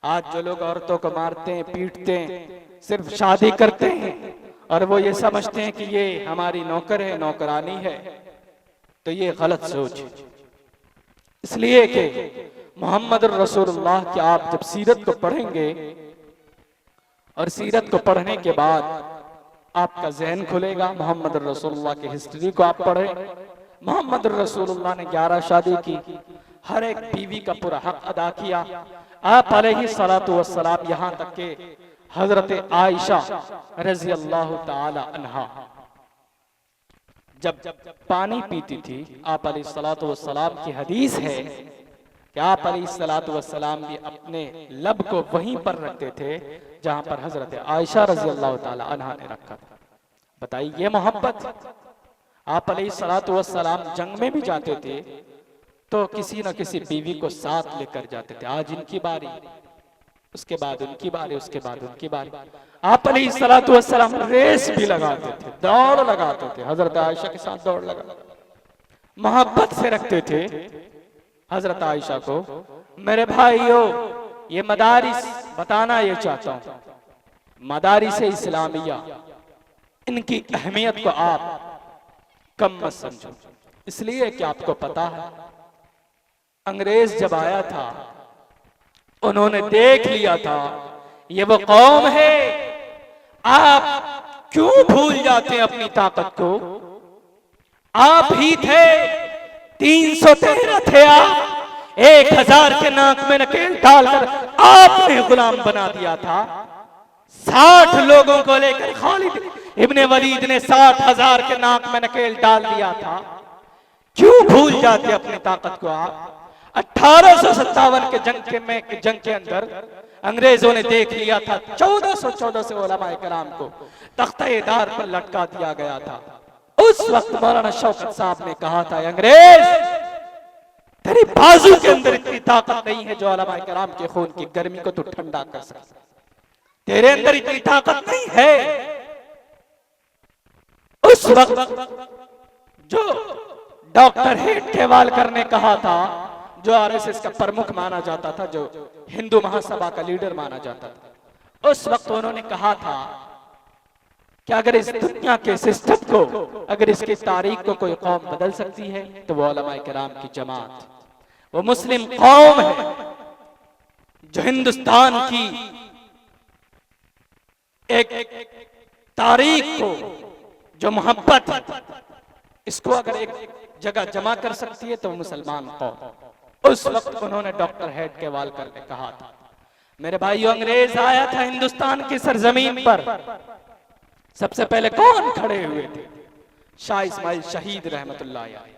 आज जो लोग औरतों को मारते हैं, पीटते हैं, सिर्फ शादी करते हैं और वो ये समझते हैं कि ये हमारी नौकर है, नौकरानी है, तो ये गलत सोच है। इसलिए कि मोहम्मद रसूलुल्लाह की आप जब सीरत को पढ़ेंगे और सीरत को पढ़ने के बाद आपका जहन खुलेगा। मोहम्मद रसूलुल्लाह की हिस्ट्री को आप पढ़ें। मोहम्मद रसूलुल्लाह ने 11 शादी की, हर एक बीवी का पूरा हक अदा किया। आप अलैहिस्सलातु वस्सलाम यहाँ तक के हजरत आयशा रजी अल्लाह ताला अन्हा जब पानी पीती थी, आप अलैहिस्सलातु वस्सलाम की हदीस है कि आप अलैहिस्सलातु वस्सलाम भी अपने लब को वहीं पर रखते थे जहां पर हजरत आयशा रज़ी अल्लाह ताला अन्हा ने रखा था। बताइए ये मोहब्बत। आप अलैहिस्सलातु वस्सलाम जंग में भी जाते थे तो किसी न किसी बीवी को साथ लेकर जाते थे। आज इनकी बारी, उसके बाद उनकी बारी, उसके बाद उनकी बारी। आप अलैहिस्सलातु वस्सलाम रेस भी लगाते थे, दौड़ लगाते थे, हजरत आयशा के साथ दौड़ लगा, मोहब्बत से रखते थे हजरत आयशा को। मेरे भाइयों, ये मदारिस बताना ये चाहता हूं, मदारिस इस्लामिया, इनकी अहमियत को आप कम मत समझो। इसलिए कि आपको पता है अंग्रेज जब आया था उन्होंने देख लिया था ये वो कौम है। आप क्यों भूल जाते हैं अपनी ताकत को? आप ही थे, 313 थे आप, 1000 के नाक में नकेल डालकर आपने गुलाम बना दिया था। 60 लोगों को लेकर खालिद इब्ने वलीद ने 60,000 के नाक में नकेल डाल दिया था। क्यों भूल जाते अपनी ताकत को आप? 1857 के जंग के अंदर अंग्रेजों ने देख लिया था, 1414 से उलमाए कराम को तख्ते-ए-दार पर लटका दिया गया था। उस वक्त मौलाना शौकत साहब ने कहा था, अंग्रेज तेरी बाजू के अंदर इतनी ताकत नहीं है जो उलमाए कराम के खून की गर्मी को तू ठंडा कर सके, तेरे अंदर इतनी ताकत नहीं है। उस वक्त जो डॉक्टर हेडगेवारकर ने कहा था, जो आरएसएस का प्रमुख माना जाता था, जो हिंदू महासभा का लीडर माना जाता था, उस वक्त उन्होंने कहा था कि अगर इस दुनिया के सिस्टम को, अगर इसकी तारीख को कोई कौम बदल सकती है तो वो उलमाए किराम की जमात, वो मुस्लिम कौम है जो हिंदुस्तान की एक तारीख को, जो मोहब्बत है, इसको अगर एक जगह जमा कर सकती है तो मुसलमान कौम। उस वक्त उन्होंने डॉक्टर हेड के वालकर ने कहा था, मेरे भाइयों, अंग्रेज आया था हिंदुस्तान की सरजमीन पर, सबसे पहले कौन खड़े हुए थे? शाह इस्माइल शहीद रहमतुल्लाह अलैह।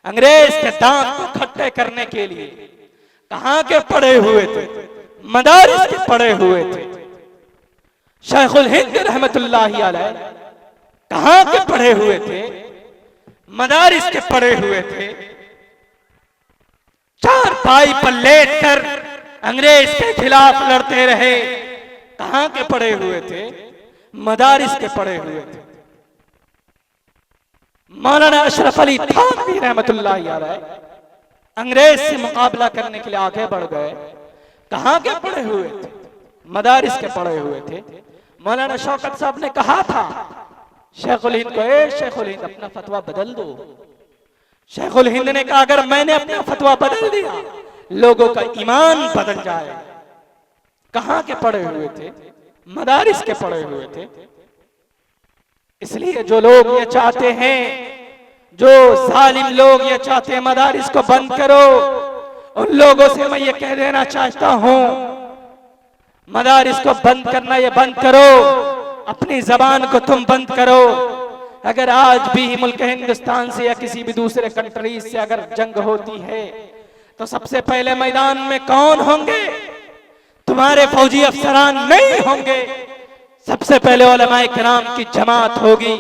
अंग्रेज के दांत को खट्टे करने के लिए कहां के पड़े हुए थे? मदारिस के पड़े हुए थे। शेखुल हिंद रहमतुल्लाह अलैह कहां के पड़े हुए थे? मदारिस के पड़े हुए थे। चार पाई पर लेटकर अंग्रेज के खिलाफ लड़ते रहे। कहां के पड़े हुए थे? मदारिस के पड़े हुए थे। मौलाना अशरफ अली थानवी रहमतुल्लाह अलैह अंग्रेज से मुकाबला करने के लिए आगे बढ़ गए। कहां के पड़े हुए थे? मदारिस के पड़े हुए थे। मौलाना शौकत साहब ने कहा था शेखुल हिंद को, ए शेखुल हिंद, अपना फतवा बदल दो। शेखुल हिंद ने कहा, अगर मैंने अपना फतवा बदल दिया लोगों का ईमान बदल जाए। कहां के पड़े हुए थे? मदारिस के पड़े हुए थे। इसलिए जो लोग ये चाहते हैं, जो जालिम लोग ये चाहते हैं मदारिस को बंद करो, उन लोगों से मैं ये कह देना चाहता हूं, मदारिस को बंद करना ये बंद करो, अपनी जबान को तुम बंद करो। अगर आज भी मुल्क हिंदुस्तान से या किसी भी दूसरे कंट्री से अगर जंग होती है तो सबसे पहले मैदान में कौन होंगे? तुम्हारे फौजी अफसरान नहीं होंगे। सबसे पहले उलमाए किराम की जमात होगी,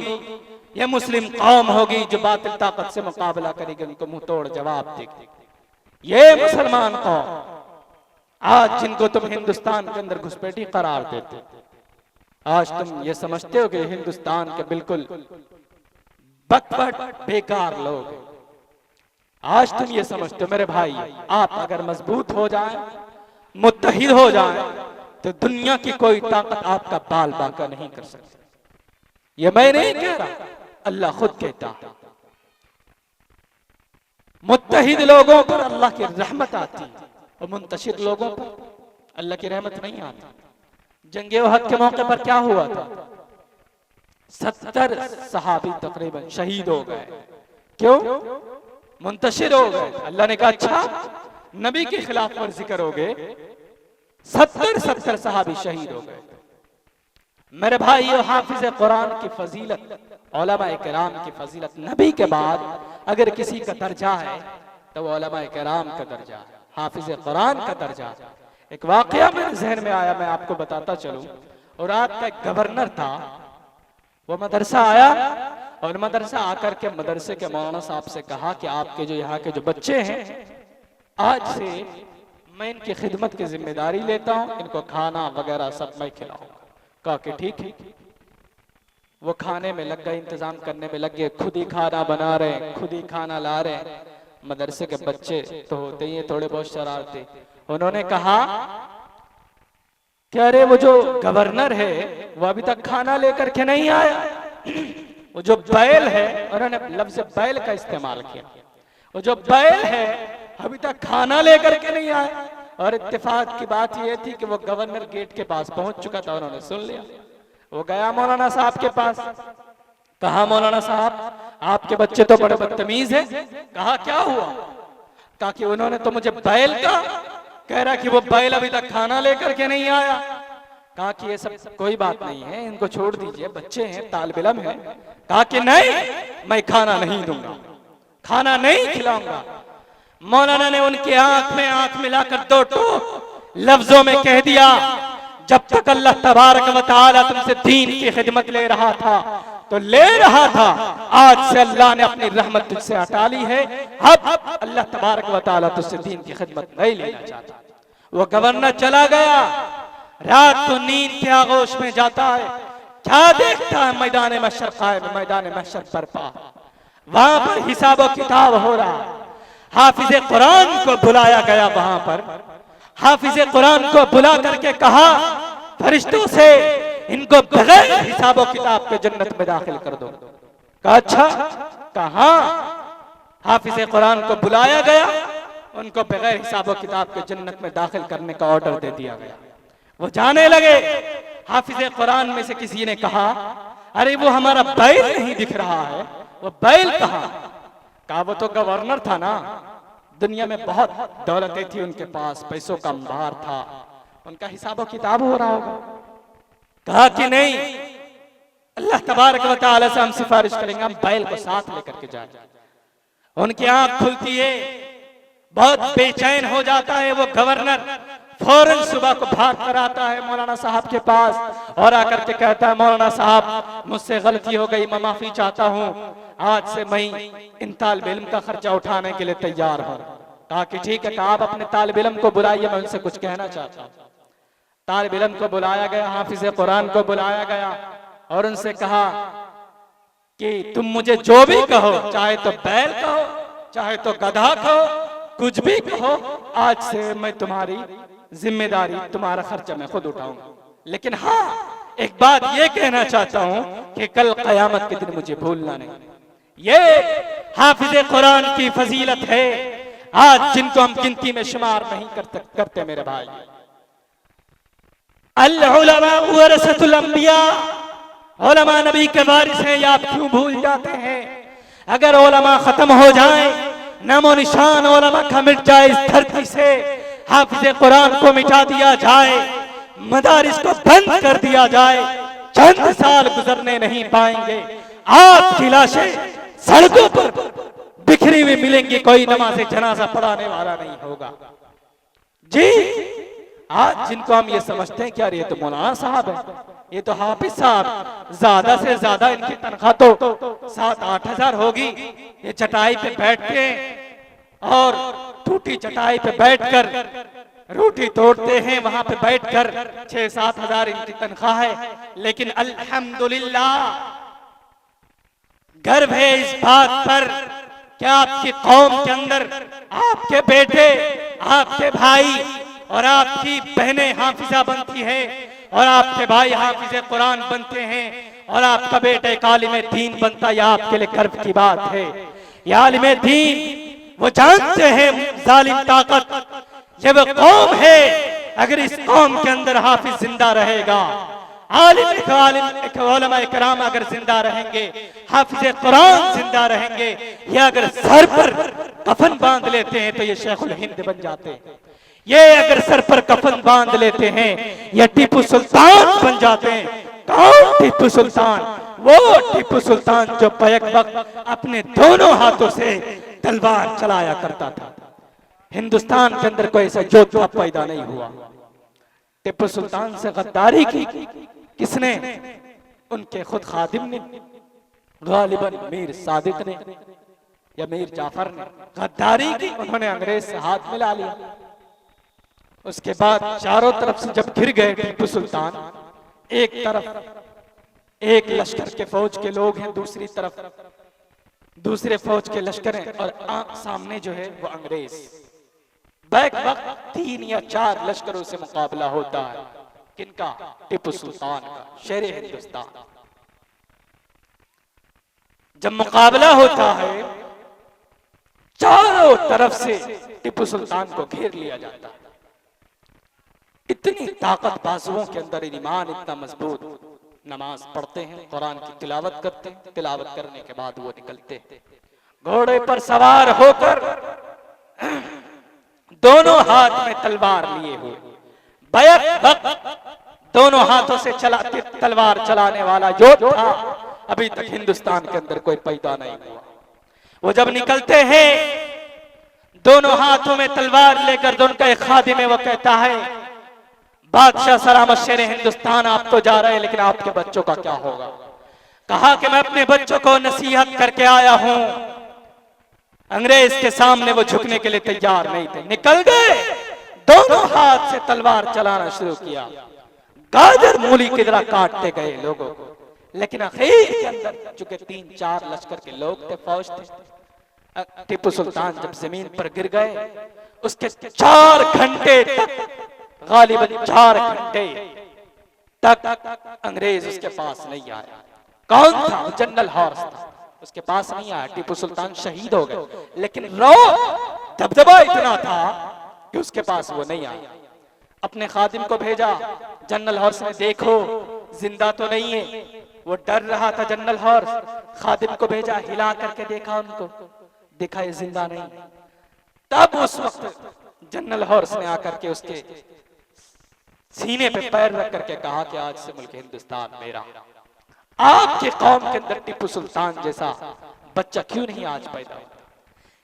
यह मुस्लिम कौम होगी जो बातिल ताकत से मुकाबला करेगी, उनको मुंह तोड़ जवाब देगी। ये मुसलमान कौम आज जिनको तुम हिंदुस्तान के अंदर घुसपैठी करार देते, आज तुम ये समझते हो कि हिंदुस्तान के बिल्कुल बकबक बेकार लोग हैं। आज तुम ये समझते हो। मेरे भाई, आप अगर मजबूत हो जाएं, मुत्तहिद हो जाएं, तो दुनिया की कोई ताकत आपका बाल बांका नहीं कर सकती। ये मैं नहीं कह रहा, अल्लाह खुद कहता है। मुत्तहिद लोगों पर अल्लाह की रहमत आती है और मुंतशिर लोगों पर अल्लाह की रहमत नहीं आती। जंगे उहद के मौके पर क्या हुआ था? 70 सहाबी तकरीबन शहीद हो गए। क्यों? मुंतशिर हो गए। अल्लाह ने कहा, अच्छा नबी के खिलाफ वर्जी करोगे? 70 सहाबी शहीद हो गए। मेरे भाइयों, हाफिज कुरान की फजीलत, उलमाए किराम की फजीलत, नबी के बाद अगर किसी का दर्जा है तो वो उलमाए किराम का दर्जा है, हाफिज कुरान का दर्जा है। एक वाकया मेरे जहन में आया, मैं आपको बताता चलूं। और रात का एक गवर्नर था, वो मदरसा आया और मदरसा आकर के मदरसे के मौलाना साहब से कहा कि आपके जो यहाँ के जो बच्चे हैं, आज से मैं इनकी खिदमत की जिम्मेदारी लेता हूँ, इनको खाना वगैरह सब मैं खिलाऊंगा। कहा कि ठीक है। वो खाने में लग गए, इंतजाम करने में लग गए, खुद ही खाना बना रहे, खुद ही खाना ला रहे। मदरसे के बच्चे तो होते ही थोड़े बहुत शरारती। उन्होंने कहा कि अरे वो जो गवर्नर है वो अभी तक खाना लेकर के नहीं आया। वो जो बैल है, उन्होंने लफ्ज बैल का इस्तेमाल किया, वो जो बैल है अभी तक खाना लेकर के नहीं आया। और इत्तेफाक की बात यह थी कि वो गवर्नर गेट के पास पहुंच चुका था, उन्होंने सुन लिया। वो गया मौलाना साहब के पास, कहा मौलाना साहब आपके बच्चे तो बड़े बदतमीज हैं। कहा क्या हुआ? कहा कि उन्होंने तो मुझे बैल का कह रहा कि वो बैल अभी तक खाना लेकर के नहीं आया। कहा कि ये सब कोई बात नहीं है, इनको छोड़ दीजिए, बच्चे हैं, तालिब इल्म है। कहा कि नहीं, मैं खाना नहीं दूंगा, खाना नहीं खिलाऊंगा। मौलाना ने उनकी आंख में आंख मिलाकर दो टोक लफ्जों में कह दिया, जब तक अल्लाह तबारक व तआला तुमसे दीन की खिदमत ले रहा था तो ले रहा था, आज से अल्लाह ने अपनी रहमत तुझसे हटा ली है, अब अल्लाह तबारक व तआला तुझसे दीन की खिदमत नहीं लेना चाहता। वो गवर्नर चला गया। रात को नींद के आगोश में जाता है, क्या देखता है? मैदान महशर कायम, मैदान महशर बर्पा, वहां पर हिसाब व किताब हो रहा। हाफिज कुरान को बुलाया गया वहां पर। हाफिज कुरान को बुला करके कहा, फरिश्तों से इनको बगैर हिसाब व किताब के जन्नत में दाखिल कर दो। कहा अच्छा, कहा हाफिज कुरान को बुलाया गया, उनको बगैर हिसाब व किताब के जन्नत में दाखिल करने का ऑर्डर दे दिया गया। वो जाने लगे। हाफिज कुरान में से किसी ने कहा, अरे वो हमारा बैल नहीं दिख रहा है, वो बैल कहाँ? कहा वो तो गवर्नर था ना, दुनिया में बहुत दौलतें थी उनके पास, पैसों का अंबार था, उनका हिसाब किताब हो रहा होगा। कहा कि नहीं, अल्लाह तबारक व तआला से हम सिफारिश करेंगे, हम बैल को साथ लेकर के जाए। उनकी आंख खुलती है, बहुत बेचैन हो जाता है वो गवर्नर, फौरन सुबह को भाग कर आता है मौलाना साहब के पास और आकर के कहता है, मौलाना साहब मुझसे गलती हो गई, मैं माफी चाहता हूँ, आज से मैं इन तालिब इल्म का खर्चा उठाने के लिए तैयार हूँ। कहा कि ठीक है, कहा आप अपने तालिब इल्म को बुलाइए, मैं उनसे कुछ कहना चाहता हूँ। तालिब इल्म को बुलाया गया, हाफिज कुरान को बुलाया गया और उनसे कहा कि तुम मुझे जो भी कहो, चाहे तो बैल कहो, चाहे तो गधा कहो, कुछ भी कहो, आज से मैं तुम्हारी जिम्मेदारी, तुम्हारा खर्चा मैं खुद उठाऊंगा। लेकिन हाँ, एक बात ये कहना चाहता हूं कि कल कयामत के दिन मुझे भूलना नहीं। ये हाफिज कुरान की फजीलत है, आज जिनको हम गिनती में शुमार नहीं करते मेरे भाई। अल उलमा वरसतुल अंबिया, उलमा नबी के वारिस हैं, ये आप क्यों भूल जाते हैं? अगर उलमा खत्म हो जाए, नामो निशान उलमा का मिट जाए इस धरती से, हाफिज कुरान को मिटा दिया जाए, मदारिस को बंद कर दिया जाए, चंद साल गुजरने नहीं पाएंगे, आपकी लाशें सड़कों पर बिखरी हुई मिलेंगी, कोई नमाज जनाजा पढ़ाने वाला नहीं होगा। जी, आज जिनको हम ये समझते हैं कि यार ये तो मौलाना साहब है, ये तो हाफिज साहब, ज्यादा से ज्यादा इनकी तनख्वाह तो 7-8 हजार होगी, ये चटाई पे बैठ के और टूटी चटाई पे बैठकर रोटी तोड़ते हैं, वहां पे बैठकर 6-7 हजार इनकी तनख्वाह है। लेकिन अल्हम्दुलिल्लाह, गर्व है इस बात पर कि आपकी कौम के अंदर आपके बेटे, आपके भाई और आपकी बहनें हाफिजा बनती है और आपके भाई हाफिज कुरान बनते हैं और आपका बेटा एक आलिम दीन बनता है, आपके लिए गर्व की बात है। ये आलिम दीन वो जानते हैं जालिम ताकत, ये वो कौम है, अगर इस कौम के अंदर हाफिज जिंदा रहेगा, आलिम एक उलमा इकराम अगर जिंदा रहेंगे, हाफिज कुरान जिंदा रहेंगे, ये अगर सर पर कफन बांध लेते हैं तो ये शेखुल हिंद बन जाते हैं। ये अगर सर पर कफन बांध लेते हैं, ये टीपू सुल्तान बन जाते हैं। कौन टीपू सुल्तान? वो टीपू सुल्तान जो बैक वक्त अपने दोनों हाथों से तलवार चलाया करता था। हिंदुस्तान के अंदर कोई ऐसा योद्धा पैदा नहीं हुआ। टीपू सुल्तान से गद्दारी की किसने? उनके खुद खादिम ने, गालिबन मीर सादिक ने या मीर जाफर ने गद्दारी की, उन्होंने अंग्रेज से हाथ मिला लिया। उसके बाद चारों तरफ से जब घिर गए टीपू सुल्तान, एक तरफ एक लश्कर के फौज के लोग हैं, दूसरी तरफ दूसरे फौज के लश्कर हैं और सामने जो है वो अंग्रेज। बैक वक्त 3 या 4 लश्करों से मुकाबला होता है। किनका? टीपू सुल्तान का, शेरे हिंदुस्तान। जब मुकाबला होता है, चारों तरफ से टीपू सुल्तान को घेर लिया जाता है। इतनी ताकत बाजुओं के अंदर, ईमान इतना मजबूत। नमाज पढ़ते हैं, कुरान की तिलावत करते हैं, तिलावत करने के बाद वो निकलते हैं घोड़े पर सवार होकर, दोनों हाथ में तलवार लिए हुए। बैक वक्त दोनों हाथों से चलाते तलवार चलाने वाला योद्धा अभी तक हिंदुस्तान के अंदर कोई पैदा नहीं हुआ। वो जब निकलते हैं दोनों हाथों में तलवार लेकर, तो उनका एक खादिम है, वो कहता है, बादशाह सलामत शेर हिंदुस्तान, आप तो जा रहे हैं, लेकिन आपके बच्चों का क्या होगा? कहा कि मैं अपने बच्चों को नसीहत करके आया हूं। अंग्रेज के सामने वो झुकने के लिए तैयार नहीं थे, निकल गए, दोनों हाथ से तलवार चलाना शुरू किया, गाजर मूली की तरह काटते गए लोगों को। लेकिन आखिर के अंदर चूंकि 3-4 लश्कर के लोग थे, फौज थे, टीपू सुल्तान जब जमीन पर गिर गए, उसके 4 घंटे तक, गालिबन 4 घंटे तक अंग्रेज उसके पास नहीं आया। कौन था? जनरल हॉर्स था, उसके पास नहीं आया। टीपू सुल्तान शहीद हो गए, लेकिन दबदबा इतना था कि उसके पास वो नहीं आया। अपने खादिम को भेजा, जनरल हॉर्स ने देखो जिंदा तो नहीं है, वो डर रहा था जनरल हॉर्स, खादिम को भेजा, हिला करके देखा उनको, देखा ये जिंदा नहीं। तब उस वक्त जनरल हॉर्स ने आकर के उसके सीने पे पैर रख करके कहा कि आज से मुल्क हिंदुस्तान मेरा। आपके कौम के अंदर टिप्पू सुल्तान जैसा बच्चा क्यों नहीं आज पैदा होता?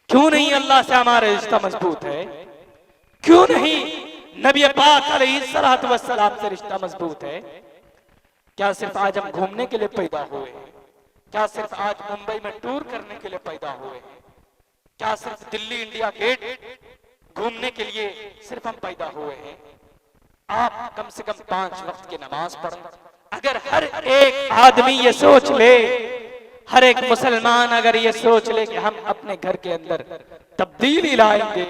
क्यों नहीं अल्लाह से हमारा रिश्ता मजबूत है? क्यों नहीं नबी पाक अलैहिस्सलातु वस्सलाम से रिश्ता मजबूत है? क्या सिर्फ आज हम घूमने के लिए पैदा हुए हैं? क्या सिर्फ आज मुंबई में टूर करने के लिए पैदा हुए हैं? क्या सिर्फ दिल्ली इंडिया गेट घूमने के लिए सिर्फ हम पैदा हुए हैं? आप कम से कम 5 वक्त की नमाज पढ़ें। अगर हर एक आदमी ये सोच ले, हर एक मुसलमान अगर ये सोच ले कि हम अपने घर के अंदर तब्दीली लाएंगे,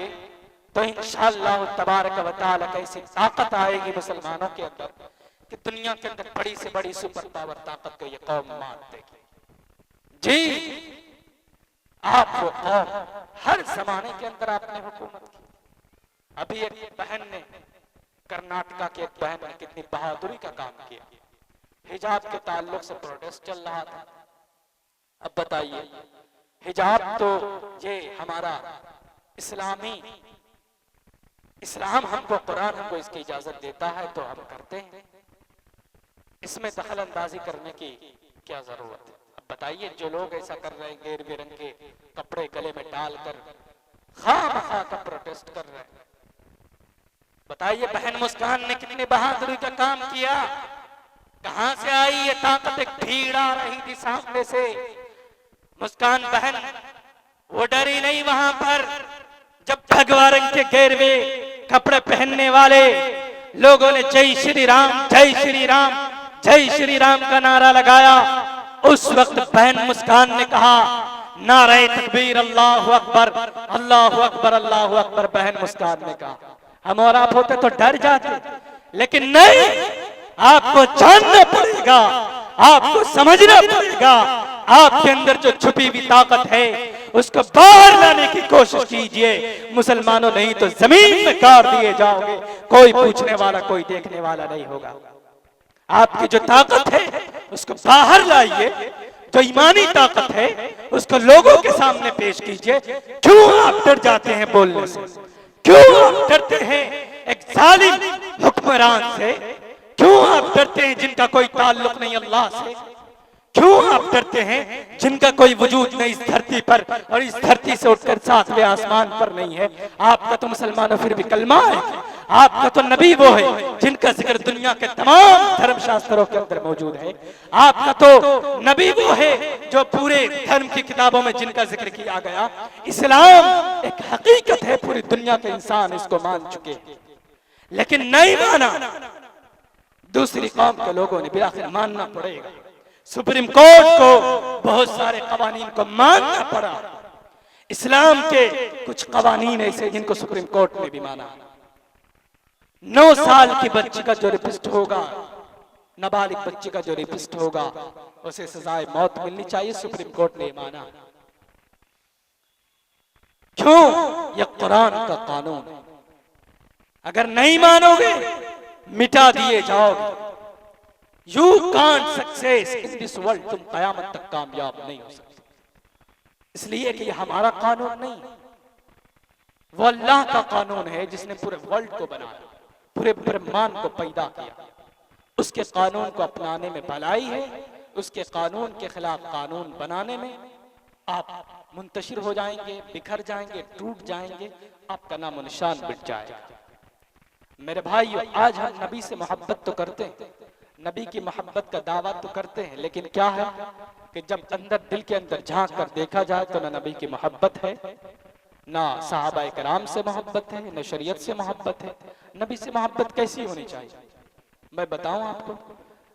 तो इंशाअल्लाह तबारक व तआला कैसी ताकत आएगी मुसलमानों के अंदर कि दुनिया के अंदर बड़ी से बड़ी सुपर पावर ताकत को ये कौम मान देगी। जी, आपको कौम हर जमाने के अंदर आपने हुकूमत की। अभी एक बहन ने, कर्नाटका की एक बहन ने कितनी बहादुरी का काम किया। हिजाब के ताल्लुक से प्रोटेस्ट चल रहा था। अब बताइए, हिजाब तो ये हमारा इस्लाम हमको, कुरान हमको इसकी इजाजत देता है तो हम करते हैं, इसमें दखल अंदाजी करने की क्या जरूरत है? अब बताइए, जो लोग ऐसा कर रहे हैं, गैर बिरंग के कपड़े गले में डालकर खामखा का प्रोटेस्ट कर रहे हैं, बताइए बहन मुस्कान ने कितनी बहादुरी का काम किया। कहां से आई ये ताकत? एक भीड़ आ रही थी सामने से, मुस्कान बहन वो डरी नहीं वहां पर। जब भगवा रंग के गेरवे कपड़े पहनने वाले लोगों ने जय श्री राम, जय श्री राम, जय श्री राम का नारा लगाया, उस वक्त बहन मुस्कान ने कहा नारे तकबीर, अल्लाहु अकबर, अल्लाहु अकबर, अल्लाहु अकबर। बहन मुस्कान ने कहा, हम और आप होते तो डर जाते, लेकिन नहीं, आपको जानना पड़ेगा, आपको समझना पड़ेगा, आपके अंदर जो छुपी हुई ताकत है उसको बाहर लाने की कोशिश कीजिए। मुसलमानों, नहीं तो जमीन में गाड़ दिए जाओगे, कोई पूछने वाला, कोई देखने वाला नहीं होगा। आपकी जो ताकत है उसको बाहर लाइए, जो ईमानी ताकत है उसको लोगों के सामने पेश कीजिए। क्यों आप डर जाते हैं बोलने से? क्यों आप डरते हैं एक जालिम हुक्मरान से? क्यों आप डरते हैं जिनका कोई ताल्लुक नहीं अल्लाह से? क्यों आप डरते हैं जिनका कोई वजूद नहीं इस धरती पर, और इस धरती से उठकर 7वें आसमान पर नहीं है? आपका तो मुसलमानों फिर भी कलमा है, आपका तो नबी वो है जिनका जिक्र दुनिया के तमाम धर्म शास्त्रों के अंदर मौजूद है। आपका तो नबी वो है जो पूरे धर्म की किताबों में जिनका जिक्र किया गया। इस्लाम एक हकीकत है, पूरी दुनिया के इंसान इसको मान चुके हैं, लेकिन नहीं माना। दूसरी कौम के लोगों ने भी आखिर मानना पड़ेगा। सुप्रीम कोर्ट को बहुत सारे कवानीन को मानना पड़ा। इस्लाम के कुछ कवानीन ऐसे जिनको सुप्रीम कोर्ट ने भी माना। 9 साल की बच्ची का जो रेपिस्ट होगा, नाबालिग बच्ची का जो रेपिस्ट होगा, उसे सजाए मौत मिलनी चाहिए, सुप्रीम कोर्ट ने माना। क्यों? यह कुरान का कानून है। अगर नहीं मानोगे मिटा दिए जाओगे। You can't success in this world, तुम कयामत तक कामयाब नहीं हो सकते। इसलिए कि यह हमारा कानून नहीं, वो अल्लाह का कानून है जिसने पूरे वर्ल्ड को बनाया, पूरे ब्रह्मांड को पैदा किया। उसके कानून को अपनाने में भलाई है, उसके कानून के खिलाफ कानून बनाने में आप मुंतशिर हो जाएंगे, बिखर जाएंगे, टूट जाएंगे, आपका नाम निशान मिट जाएगा। मेरे भाइयों, आज हम नबी से मोहब्बत तो करते हैं, नबी की मोहब्बत का दावा तो करते हैं, लेकिन क्या है कि जब अंदर दिल के अंदर झांक कर देखा जाए तो ना नबी की मोहब्बत है, ना सहाबा कराम से मोहब्बत है, ना शरीयत से मोहब्बत है। नबी से मोहब्बत कैसी होनी चाहिए? मैं बताऊं आपको,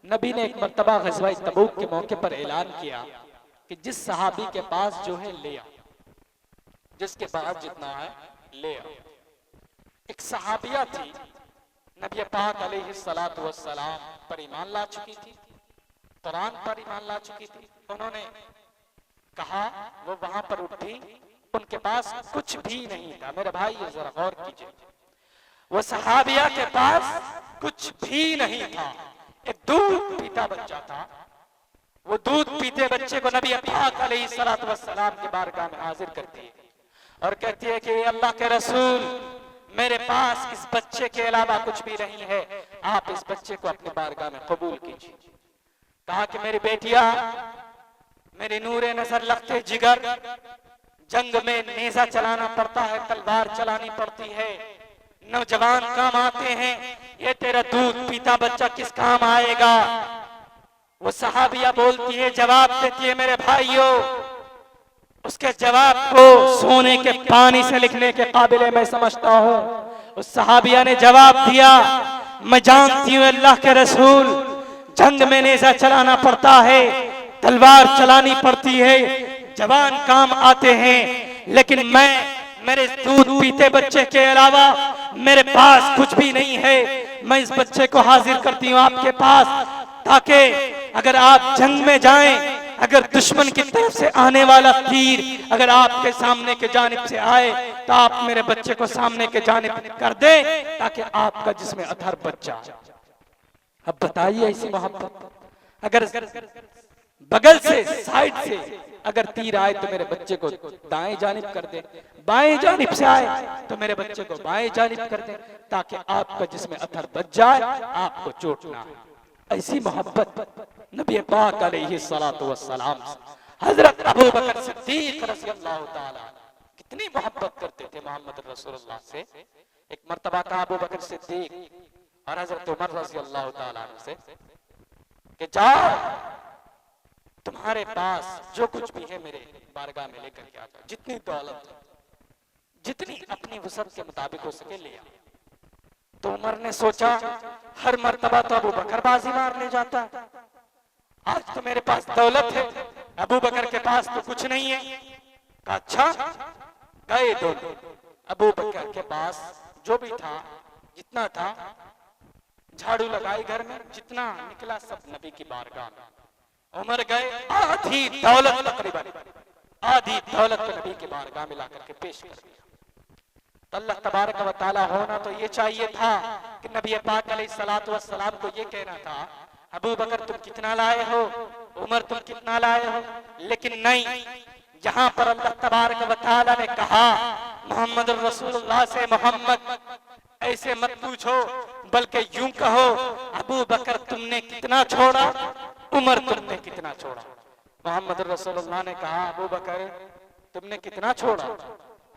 नबी ने एक मर्तबा ग़ज़वा तबूक के मौके पर ऐलान किया कि जिस सहाबी के पास जो है ले आओ, जिसके पास जितना है ले आओ। एक सहाबिया थी, नबी पाक अलैहिस्सलातु वस्सलाम पर ईमान ला चुकी थी, कुरान पर ईमान ला चुकी थी। उन्होंने कहा, वो वहां पर उठी, उनके पास कुछ भी नहीं था। मेरे भाई ये जरा गौर कीजिए, वो सहाबिया के पास कुछ भी नहीं था। एक दूध पीता बच्चा था, वो दूध पीते बच्चे को नबी पाक अलैहिस्सलातु वस्सलाम की बारगाह में हाजिर करती है और कहती है कि अल्लाह के रसूल, मेरे पास इस बच्चे के अलावा कुछ भी नहीं है, आप इस बच्चे को अपनी बारगाह में कबूल कीजिए। कहा कि मेरी बेटिया, मेरी नूरे नजर लगते जिगर, जंग में नेजा चलाना पड़ता है, तलवार चलानी पड़ती है, नौजवान काम आते हैं, ये तेरा दूध पीता बच्चा किस काम आएगा। वो सहाबिया बोलती है, जवाब देती है, मेरे भाइयों, उसके जवाब को सोने के पानी से लिखने के काबिल मैं समझता हूँ। उस सहाबिया ने जवाब दिया, मैं जानती हूँ अल्लाह के रसूल, जंग में नेजा चलाना पड़ता है, तलवार चलानी पड़ती है, जवान काम आते हैं, लेकिन मेरे दूध पीते बच्चे के अलावा मेरे पास कुछ भी नहीं है। मैं इस बच्चे को हाजिर करती हूँ आपके पास, ताकि अगर आप जंग में जाएं, अगर दुश्मन की तरफ से आने वाला तीर अगर आपके सामने के जानिब से आए तो आप मेरे बच्चे को सामने के जानिब कर दे, ताकि आपका जिसमें अथर बच जाए। अब बताइए, ऐसी मोहब्बत अगर बगल से, साइड से अगर तीर आए तो मेरे बच्चे को दाएं जानिब कर दे, बाएं जानिब से आए तो मेरे बच्चे को बाएं जानिब कर दे, ताकि आपका जिसमें अथर बच जाए, आपको चोट ना। ऐसी मोहब्बत नबी पाक अलैहिस्सलातु वस्सलाम से हजरत अबू बकर सिद्दीक रज़ियल्लाहु ताला कितनी मोहब्बत करते थे मोहम्मद रसूलुल्लाह से। एक मर्तबा कहा अबू बकर सिद्दीक और हजरत उमर रज़ियल्लाहु ताला से कि जाओ, तुम्हारे पास जो कुछ भी है मेरे बारगाह में लेकर के आ जाओ, जितनी दौलत, जितनी अपनी वसत के मुताबिक हो सके ले आओ। तो उमर ने सोचा, हर मर्तबा तो अबू बकर बाजी मारने जाता, आज तो मेरे पास दौलत है, अबू बकर के पास तो कुछ नहीं है। अच्छा, गए दोनों, अबू बकर के पास जो भी था, जितना था, झाड़ू लगाई घर में, जितना निकला सब नबी की बारगाह में। उमर गए, आधी दौलत तकरीबन आधी दौलत को नबी की बारगाह में लाकर के पेश कर दिया। तो अल्लाह तबारक व तआला होना तो ये चाहिए था कि नबी पाक अलैहिस्सलातु वस्सलाम को ये कहना था, अबू बकर तुम कितना लाए हो, उमर तुम कितना लाए हो, लेकिन नहीं, जहां पर अल्लाह तबारक व तआला ने कहा मोहम्मद रसूलुल्लाह से, मोहम्मद ऐसे मत पूछो, बल्कि यूं कहो, अबू बकर तुमने कितना छोड़ा, उमर तुमने कितना छोड़ा। मोहम्मद रसूलुल्लाह ने कहा, अबू बकर तुमने कितना छोड़ा,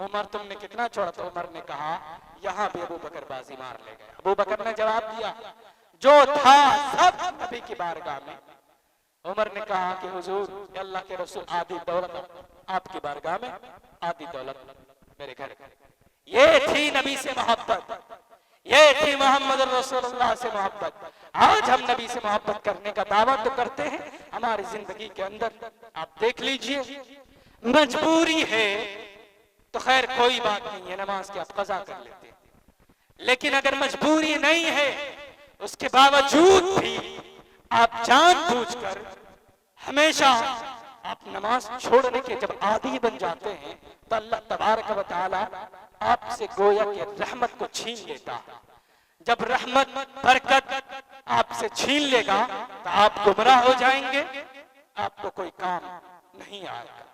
उमर तुमने कितना छोड़ा। तो उमर ने कहा, यहाँ भी अबू बकर बाजी मार ले गए। अबू बकर ने जवाब दिया, जो था सब नबी की बारगाह में। उमर ने कहा कि हुजूर अल्लाह के रसूल, आधी दौलत आपकी बारगाह में, आधी दौलत मेरे घर। ये थी नबी से मोहब्बत, ये थी मोहम्मद रसूलुल्लाह से मोहब्बत। आज हम नबी से मोहब्बत करने का दावा तो करते हैं, हमारी जिंदगी के अंदर आप देख लीजिए, मजबूरी है तो खैर कोई बात नहीं है, नमाज की आप कज़ा कर लेते हैं, लेकिन अगर मजबूरी नहीं है, उसके बावजूद भी आप जानबूझकर हमेशा आप नमाज छोड़ने के जब आदी बन जाते हैं, तो अल्लाह तबारक व तआला आपसे गोया कि रहमत को छीन लेता है। जब रहमत बरकत आपसे छीन लेगा तो आप गुमराह हो जाएंगे, आपको कोई काम नहीं आएगा।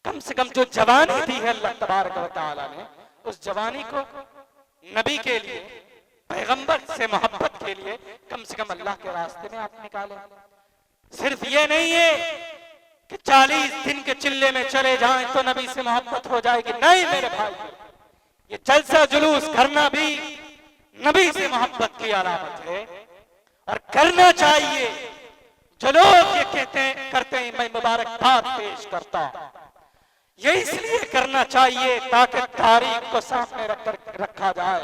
कम से कम जो जवानी दी है अल्लाह तबारक व तआला ने, उस जवानी को नबी के लिए, पैगंबर से मोहब्बत के लिए कम से कम अल्लाह के रास्ते में आप निकालें। सिर्फ ये नहीं है कि 40 दिन के चिल्ले में चले जाएं तो नबी से मोहब्बत हो जाएगी, नहीं मेरे भाई, ये जलसा जुलूस करना भी नबी से मोहब्बत की अलामत है और करना चाहिए। जो लोग ये करते हैं, मैं मुबारकबाद पेश करता हूं। ये इसलिए करना चाहिए ताकि तारीख को सामने रखा जाए,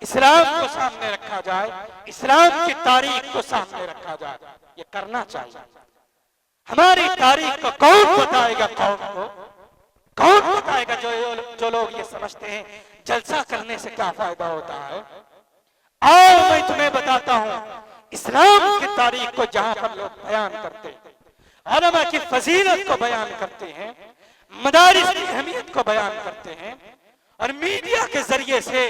इस्लाम को सामने रखा जाए, इस्लाम की तारीख को सामने रखा जाए। ये करना चाहिए। हमारी तारीख को कौन बताएगा, कौन बताएगा? जो लोग ये समझते हैं जलसा करने से क्या फायदा होता है। आओ मैं तुम्हें बताता हूं, इस्लाम की तारीख को जहां पर लोग बयान करते हैं, उलमा की फजीलत को बयान करते हैं, मदारिस की अहमियत को बयान करते हैं, और मीडिया के जरिए से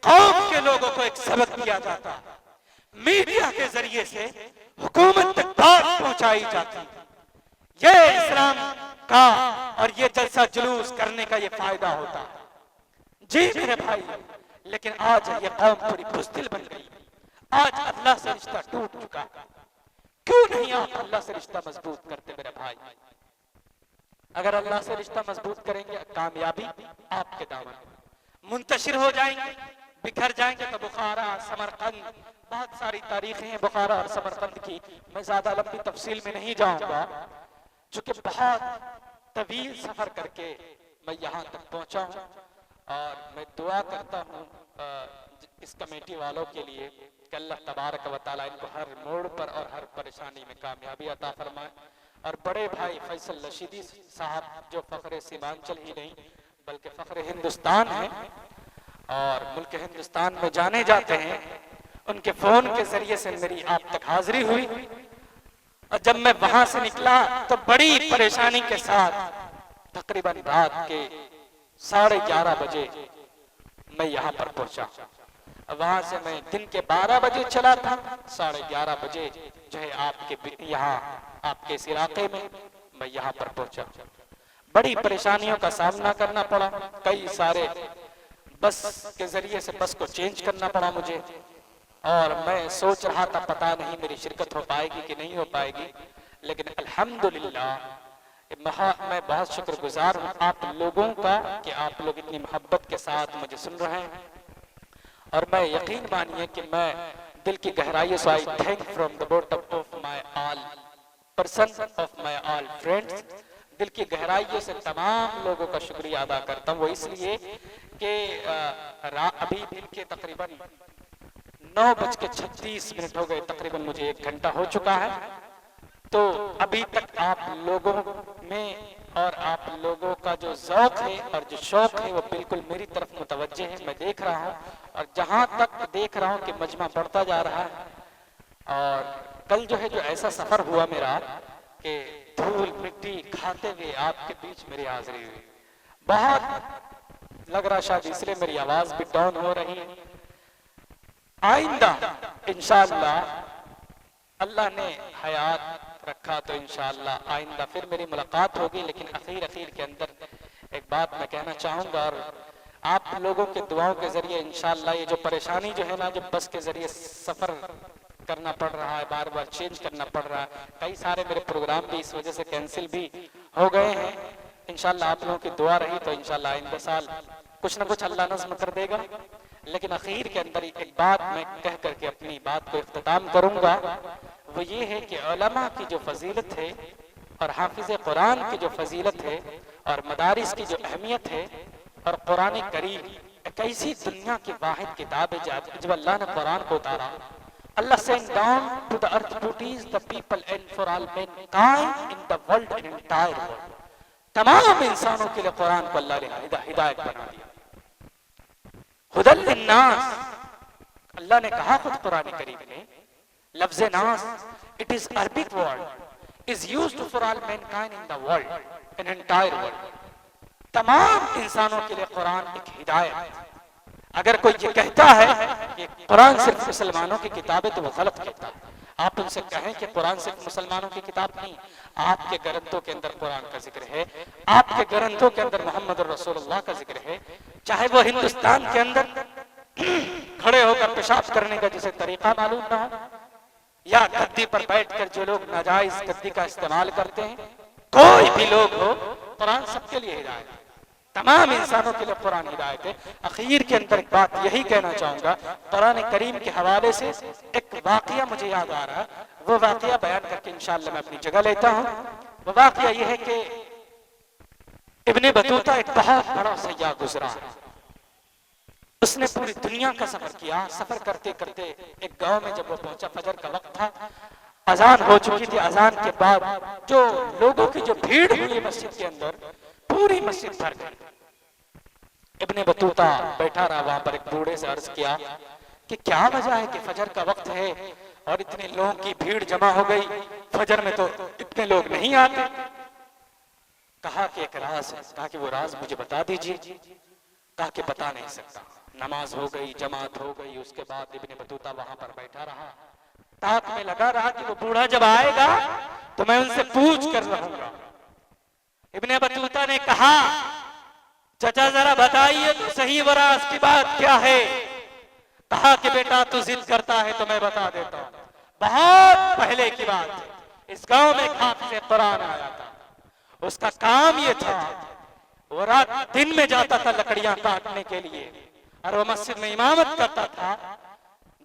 कौम के लोगों को एक सबक दिया जाता है, मीडिया के जरिए से हुकूमत तक बात पहुंचाई जाती। ये इस्लाम का और ये जलसा जुलूस करने का ये फायदा होता है। जी मेरे भाई, लेकिन आज ये कौम पूरी बुज़दिल बन गई। आज अल्लाह से रिश्ता टूट चुका है। क्यों नहीं आप अल्लाह से रिश्ता मजबूत करते मेरे भाई? अगर अल्लाह से रिश्ता मजबूत करेंगे, कामयाबी आपके दामन में। मुंतशिर हो जाएंगे, बिखर जाएंगे तो बुखारा, समरकंद, बहुत सारी तारीखें हैं बुखारा और समरकंद की। मैं ज्यादा लंबी तफसील में नहीं जाऊंगा, चूंकि बहुत तवील सफर करके मैं यहाँ तक पहुंचा हूँ। और मैं दुआ करता हूँ इस कमेटी वालों के लिए कि अल्लाह तबारक व तआला इनको हर मोड़ पर और हर परेशानी में कामयाबी अता फरमाए। और बड़े भाई फैसल रशीदी साहब, जो फख्र सीमांचल ही नहीं बल्कि फख्र हिंदुस्तान है और मुल्क हिंदुस्तान में जाने जाते हैं, उनके फोन के जरिए से मेरी आप तक हाजिरी हुई। और जब मैं वहां से निकला तो बड़ी परेशानी के साथ तकरीबन रात के 11:30 बजे मैं यहाँ पर पहुंचा। वहां से मैं दिन के 12 बजे चला था, 11:30 बजे जो है आपके यहाँ आपके इस इलाके में मैं यहाँ पर पहुंचा। बड़ी परेशानियों का सामना करना पड़ा। कई सारे बस के जरिए से बस को चेंज करना पड़ा मुझे। और मैं सोच रहा था पता नहीं मेरी शिरकत हो पाएगी कि नहीं हो पाएगी, लेकिन अल्हम्दुलिल्लाह मैं बहुत शुक्रगुजार हूँ आप लोगों का कि आप लोग इतनी मोहब्बत के साथ मुझे सुन रहे हैं। और मैं यकीन मानिए कि मैं दिल की गहराइयों से आई thank from the bottom of my all person of my all friends. दिल की गहराइयों से तमाम लोगों का शुक्रिया अदा करता हूँ। वो इसलिए कि अभी दिन के तकरीबन 9:36 हो गए, तकरीबन मुझे 1 घंटा हो चुका है। तो अभी तक आप लोगों में और आप लोगों का जो ज़ौक़ है और जो शौक़ है वो बिल्कुल मेरी तरफ मुतवज्जे है। मैं देख रहा हूँ और जहाँ तक देख रहा हूँ कि मजमा बढ़ता जा रहा है। और कल जो है जो ऐसा सफ़र हुआ मेरा कि धूल मिट्टी खाते हुए आपके बीच मेरी हाजिरी हुई, बहुत लग रहा शायद इसलिए मेरी आवाज़ भी डाउन हो रही है। आइंदा इंशाअल्लाह अल्लाह ने हयात रखा तो इंशाअल्लाह आइंदा फिर मेरी मुलाकात होगी। लेकिन अखीर के अंदर एक बात मैं कहना चाहूँगा, और आप लोगों के दुआओं के जरिए इंशाअल्लाह ये जो परेशानी जो है ना, जो बस के जरिए सफ़र करना पड़ रहा है, बार बार चेंज करना पड़ रहा है, कई सारे मेरे प्रोग्राम भी इस वजह से कैंसिल भी हो गए हैं। इंशाअल्लाह आप लोगों की दुआ रही तो इंशाअल्लाह आइंदा साल कुछ ना कुछ अल्लाह नज़्म कर देगा। लेकिन अखीर के अंदर एक बात मैं कह करके अपनी बात को इख्तिताम करूंगा, वो ये है कि उलमा की जो फजीलत है और हाफिज कुरान की जो फजीलत है और मदारिस की जो अहमियत है और कुरान करीम एक ऐसी दुनिया की वाहिद किताब है जब अल्लाह ने कुरान को उतारा, Allah send down to the earth to teach the people and for all mankind in the world and entire world. तमाम इंसानों के लिए कुरान को अल्लाह ने हिदायत बना दिया। हुदल लिन्नास, अल्लाह ने कहा खुद कुरान करीम में, लफ्ज़ नास it is Arabic word is used for all mankind in the world in entire world. तमाम इंसानों के लिए कुरान एक हिदायत। अगर कोई ये कहता है कि कुरान सिर्फ मुसलमानों की किताब है तो वो गलत कहता है। आप उनसे कहें कि कुरान सिर्फ मुसलमानों की किताब नहीं, आपके ग्रंथों के अंदर कुरान का जिक्र है, आपके ग्रंथों के अंदर मोहम्मद रसूलुल्लाह का जिक्र है। चाहे वो हिंदुस्तान के अंदर खड़े होकर पेशाब करने का जिसे तरीका मालूम ना हो, या गद्दी पर बैठकर जो लोग नाजायज गद्दी का इस्तेमाल करते हैं, कोई भी लोग हो, कुरान सबके लिए हिदायत है, तमाम इंसानों के लिए कुरान हिदायत है। आखिर के अंदर एक बात यही कहना चाहूंगा, कुरान करीम के हवाले से एक वाकया मुझे याद आ रहा है, वो वाकया बयान करके इंशाअल्लाह मैं अपनी जगह लेता हूँ। वो वाकया यह है कि इब्ने बतूता एक बहुत बड़ा सयाह गुजरा है। उसने पूरी दुनिया का सफर किया। सफर करते करते एक गांव में जब वो पहुंचा, फजर का वक्त था, अजान हो चुकी थी। अजान के बाद जो लोगों की जो भीड़ हुई मस्जिद के अंदर, पूरी मस्जिद भर गई। इब्ने बतूता बैठा रहा वहां पर। एक बूढ़े से अर्ज किया कि क्या वजह है कि फजर का वक्त है और इतने लोगों की भीड़ जमा हो गई, फजर में तो इतने लोग नहीं आते। कहा कि एक राज है। कहा कि वो राज मुझे बता दीजिए। कहा कि बता नहीं सकता। नमाज हो गई, जमात हो गई। उसके बाद इब्ने बतूता वहां पर बैठा रहा, ताक में लगा रहा कि वो बूढ़ा जब आएगा तो मैं उनसे पूछ कर रहूंगा। इब्ने बतूता ने कहा, चाचा जरा बताइए तो सही वरास की बात क्या है। कहा कि बेटा तू जिद करता है तो मैं बता देता हूं। बहुत पहले की बात है, इस गांव में एक हाफिज़ कुरान आया था। उसका काम ये था, वो रात दिन में जाता था लकड़ियां काटने के लिए, और वो मस्जिद में इमामत करता था,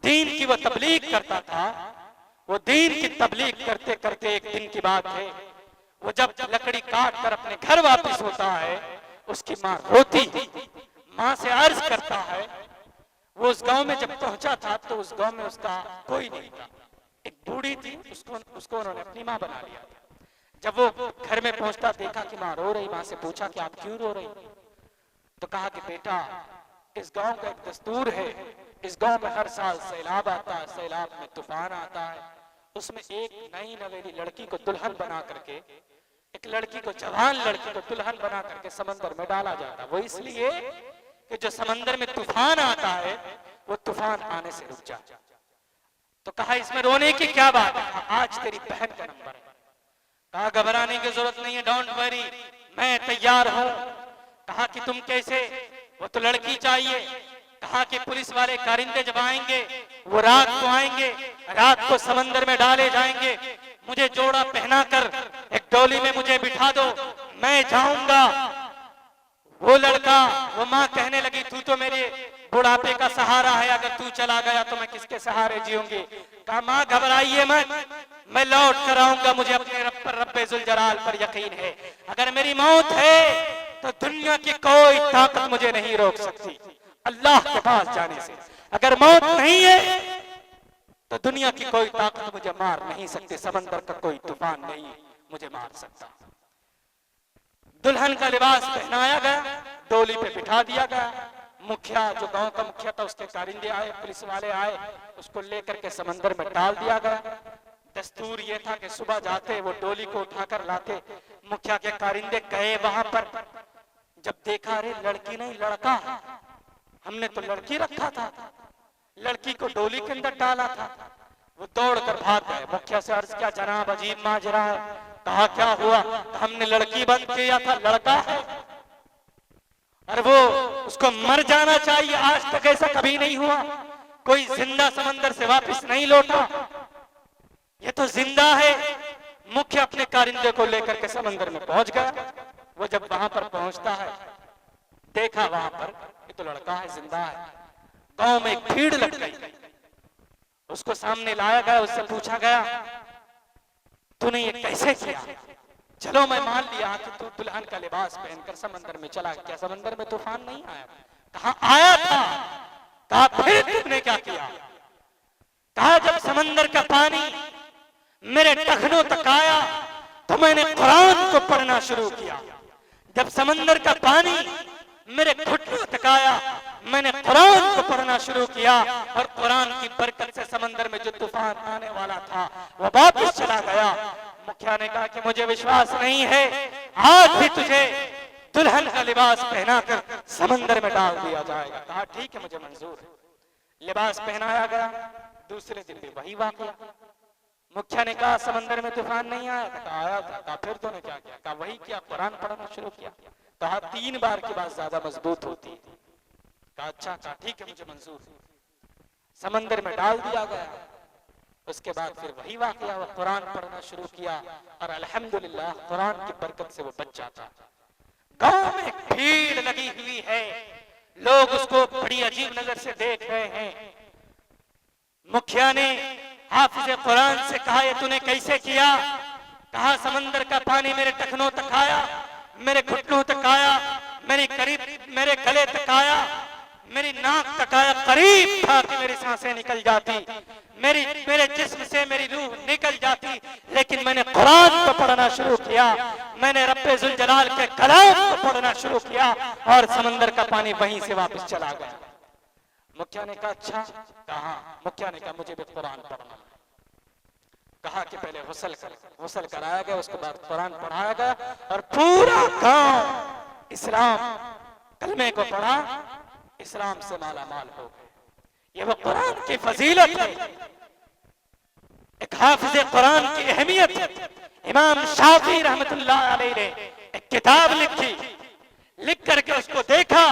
दीन की वो तबलीग करता था। वो दीन की तबलीग करते करते एक दिन की बात है, वो जब लकड़ी काट कर अपने घर वापस होता है, उसकी माँ रोती, माँ से अर्ज करता है। वो उस गांव में जब पहुंचा था तो उस गांव में उसका कोई नहीं था, एक बूढ़ी थी, उसको उन्होंने अपनी माँ बना लिया था। जब वो घर में पहुंचता, देखा कि माँ रो रही, माँ से पूछा कि आप क्यों रो रही, तो कहा कि बेटा इस गांव का एक दस्तूर है, इस गांव में हर साल सैलाब आता है, सैलाब में तूफान आता है, उसमें एक नई नवेली लड़की को दुल्हन बना करके, एक लड़की को, जवान लड़की को दुल्हन बना करके समंदर में डाला जाता। वो इसलिए कि जो समंदर में तूफान आता है वो तूफान आने से रुक जाए। तो कहा इसमें रोने की क्या बात है, आज तेरी बहन का नंबर है। कहा घबराने की जरूरत नहीं है, डोंट वरी, मैं तैयार हूं। कहा कि तुम कैसे, वो तो लड़की चाहिए। कहा कि पुलिस वाले कारिंदे जब आएंगे वो रात को आएंगे, रात को समंदर में डाले जाएंगे, मुझे जोड़ा पहना कर एक डोली में मुझे बिठा दो, मैं जाऊंगा। वो लड़का, वो माँ कहने लगी तू तो मेरे बुढ़ापे का सहारा है, अगर तू चला गया तो मैं किसके सहारे जीऊंगी। कहा माँ घबराइए मत, मैं लौट कर आऊंगा, मुझे अपने रब पर, रब्बे जुल जलाल पर यकीन है। अगर मेरी मौत है तो दुनिया की कोई ताकत मुझे नहीं रोक सकती अल्लाह के पास जाने से। अगर मौत नहीं है तो दुनिया की कोई ताकत मुझे मार नहीं सकती, समंदर का कोई तूफान नहीं मुझे मार सकता। दुल्हन का लिबास पहनाया गया, डोली पे बिठा दिया गया। मुखिया, जो गांव का मुखिया था, उसके कारिंदे आए, पुलिस वाले आए, उसको लेकर के समंदर में डाल दिया गया। दस्तूर ये था कि सुबह जाते वो डोली को उठाकर लाते, मुखिया के कारिंदे गए वहां पर, जब देखा अरे लड़की नहीं लड़का, हमने तो लड़की रखा था, लड़की को डोली के अंदर डाला था। वो दौड़कर भाग गए, मुखिया से अर्ज किया जनाब अजीब माजरा है। कहा क्या हुआ, हमने लड़की बंद किया था, लड़का है। और वो उसको मर जाना चाहिए, आज तक ऐसा कभी नहीं हुआ, कोई जिंदा समंदर से वापस नहीं लौटा, ये तो जिंदा है। मुखिया अपने कारिंदे को लेकर के समंदर में पहुंच गया। वो जब वहां पर पहुंचता है, देखा वहां पर ये तो लड़का है, जिंदा है। गांव में एक भीड़ लग गई, उसको सामने लाया गया, उससे पूछा गया तूने ये कैसे किया। चलो मैं मान लिया कि तू दुल्हन का लिबास पहनकर समंदर में चला, क्या समंदर में तूफान नहीं आया? कहा आया था। कहा फिर तुमने क्या किया? कहा जब समंदर का पानी मेरे टखनों तक आया तो मैंने कुरान को पढ़ना शुरू किया। जब समंदर का पानी मेरे घुटनों तक आया, मैंने कुरान को पढ़ना शुरू किया, और कुरान की बरकत से समंदर में जो तूफान आने वाला था वो वापस चला गया। मुखिया ने कहा कि मुझे विश्वास नहीं है, आज भी तुझे दुल्हन का लिबास पहनाकर समंदर में डाल दिया जाएगा। कहा ठीक है, मुझे मंजूर है। लिबास पहनाया गया। दूसरे दिन भी वही वाकया। मुखिया ने कहा समंदर में तूफान नहीं आया था? कहा आया था। कहा फिर तूने क्या किया? कहा वही किया, कुरान पढ़ना शुरू किया। कहा 3 बार की बात ज्यादा मजबूत होती है। कहा अच्छा, कहा ठीक है, मुझे मंजूर है। समंदर में डाल दिया गया। उसके बाद फिर वही वाकया हुआ, कुरान पढ़ना शुरू किया, और अल्हम्दुलिल्लाह कुरान की बरकत से वो बच जाता। गांव में भीड़ लगी हुई है, लोग उसको बड़ी अजीब नजर से देख रहे हैं। मुखिया ने हाफिज कुरान से कहा ये तूने कैसे किया? कहा समंदर का पानी मेरे टखनों तक आया, मेरे घुटनों तक आया, मेरे गले तक आया, मेरी नाक तक आया, करीब था कि मेरी सांसें निकल जाती, मेरे जिस्म से मेरी रूह निकल जाती, लेकिन मैंने कुरान को पढ़ना शुरू किया, मैंने रब्बे जुल जलाल के कलाम को पढ़ना शुरू किया, और समंदर का पानी वहीं से वापस चला गया। मुखिया ने कहा अच्छा। कहा मुखिया ने कहा मुझे भी कुरान पढ़ना। कहा कि पहले गुस्ल कराया गया, उसके बाद कुरान पढ़ाया गया, और पूरा गांव इस्लाम कलमे को पढ़ा, इस्लाम से माला माल हो गए। ये वो कुरान की फजीलत है, एक हाफिज कुरान की अहमियत है। इमाम शाफी रहमतुल्लाह अलैह ने एक किताब लिखी, लिख करके उसको देखा,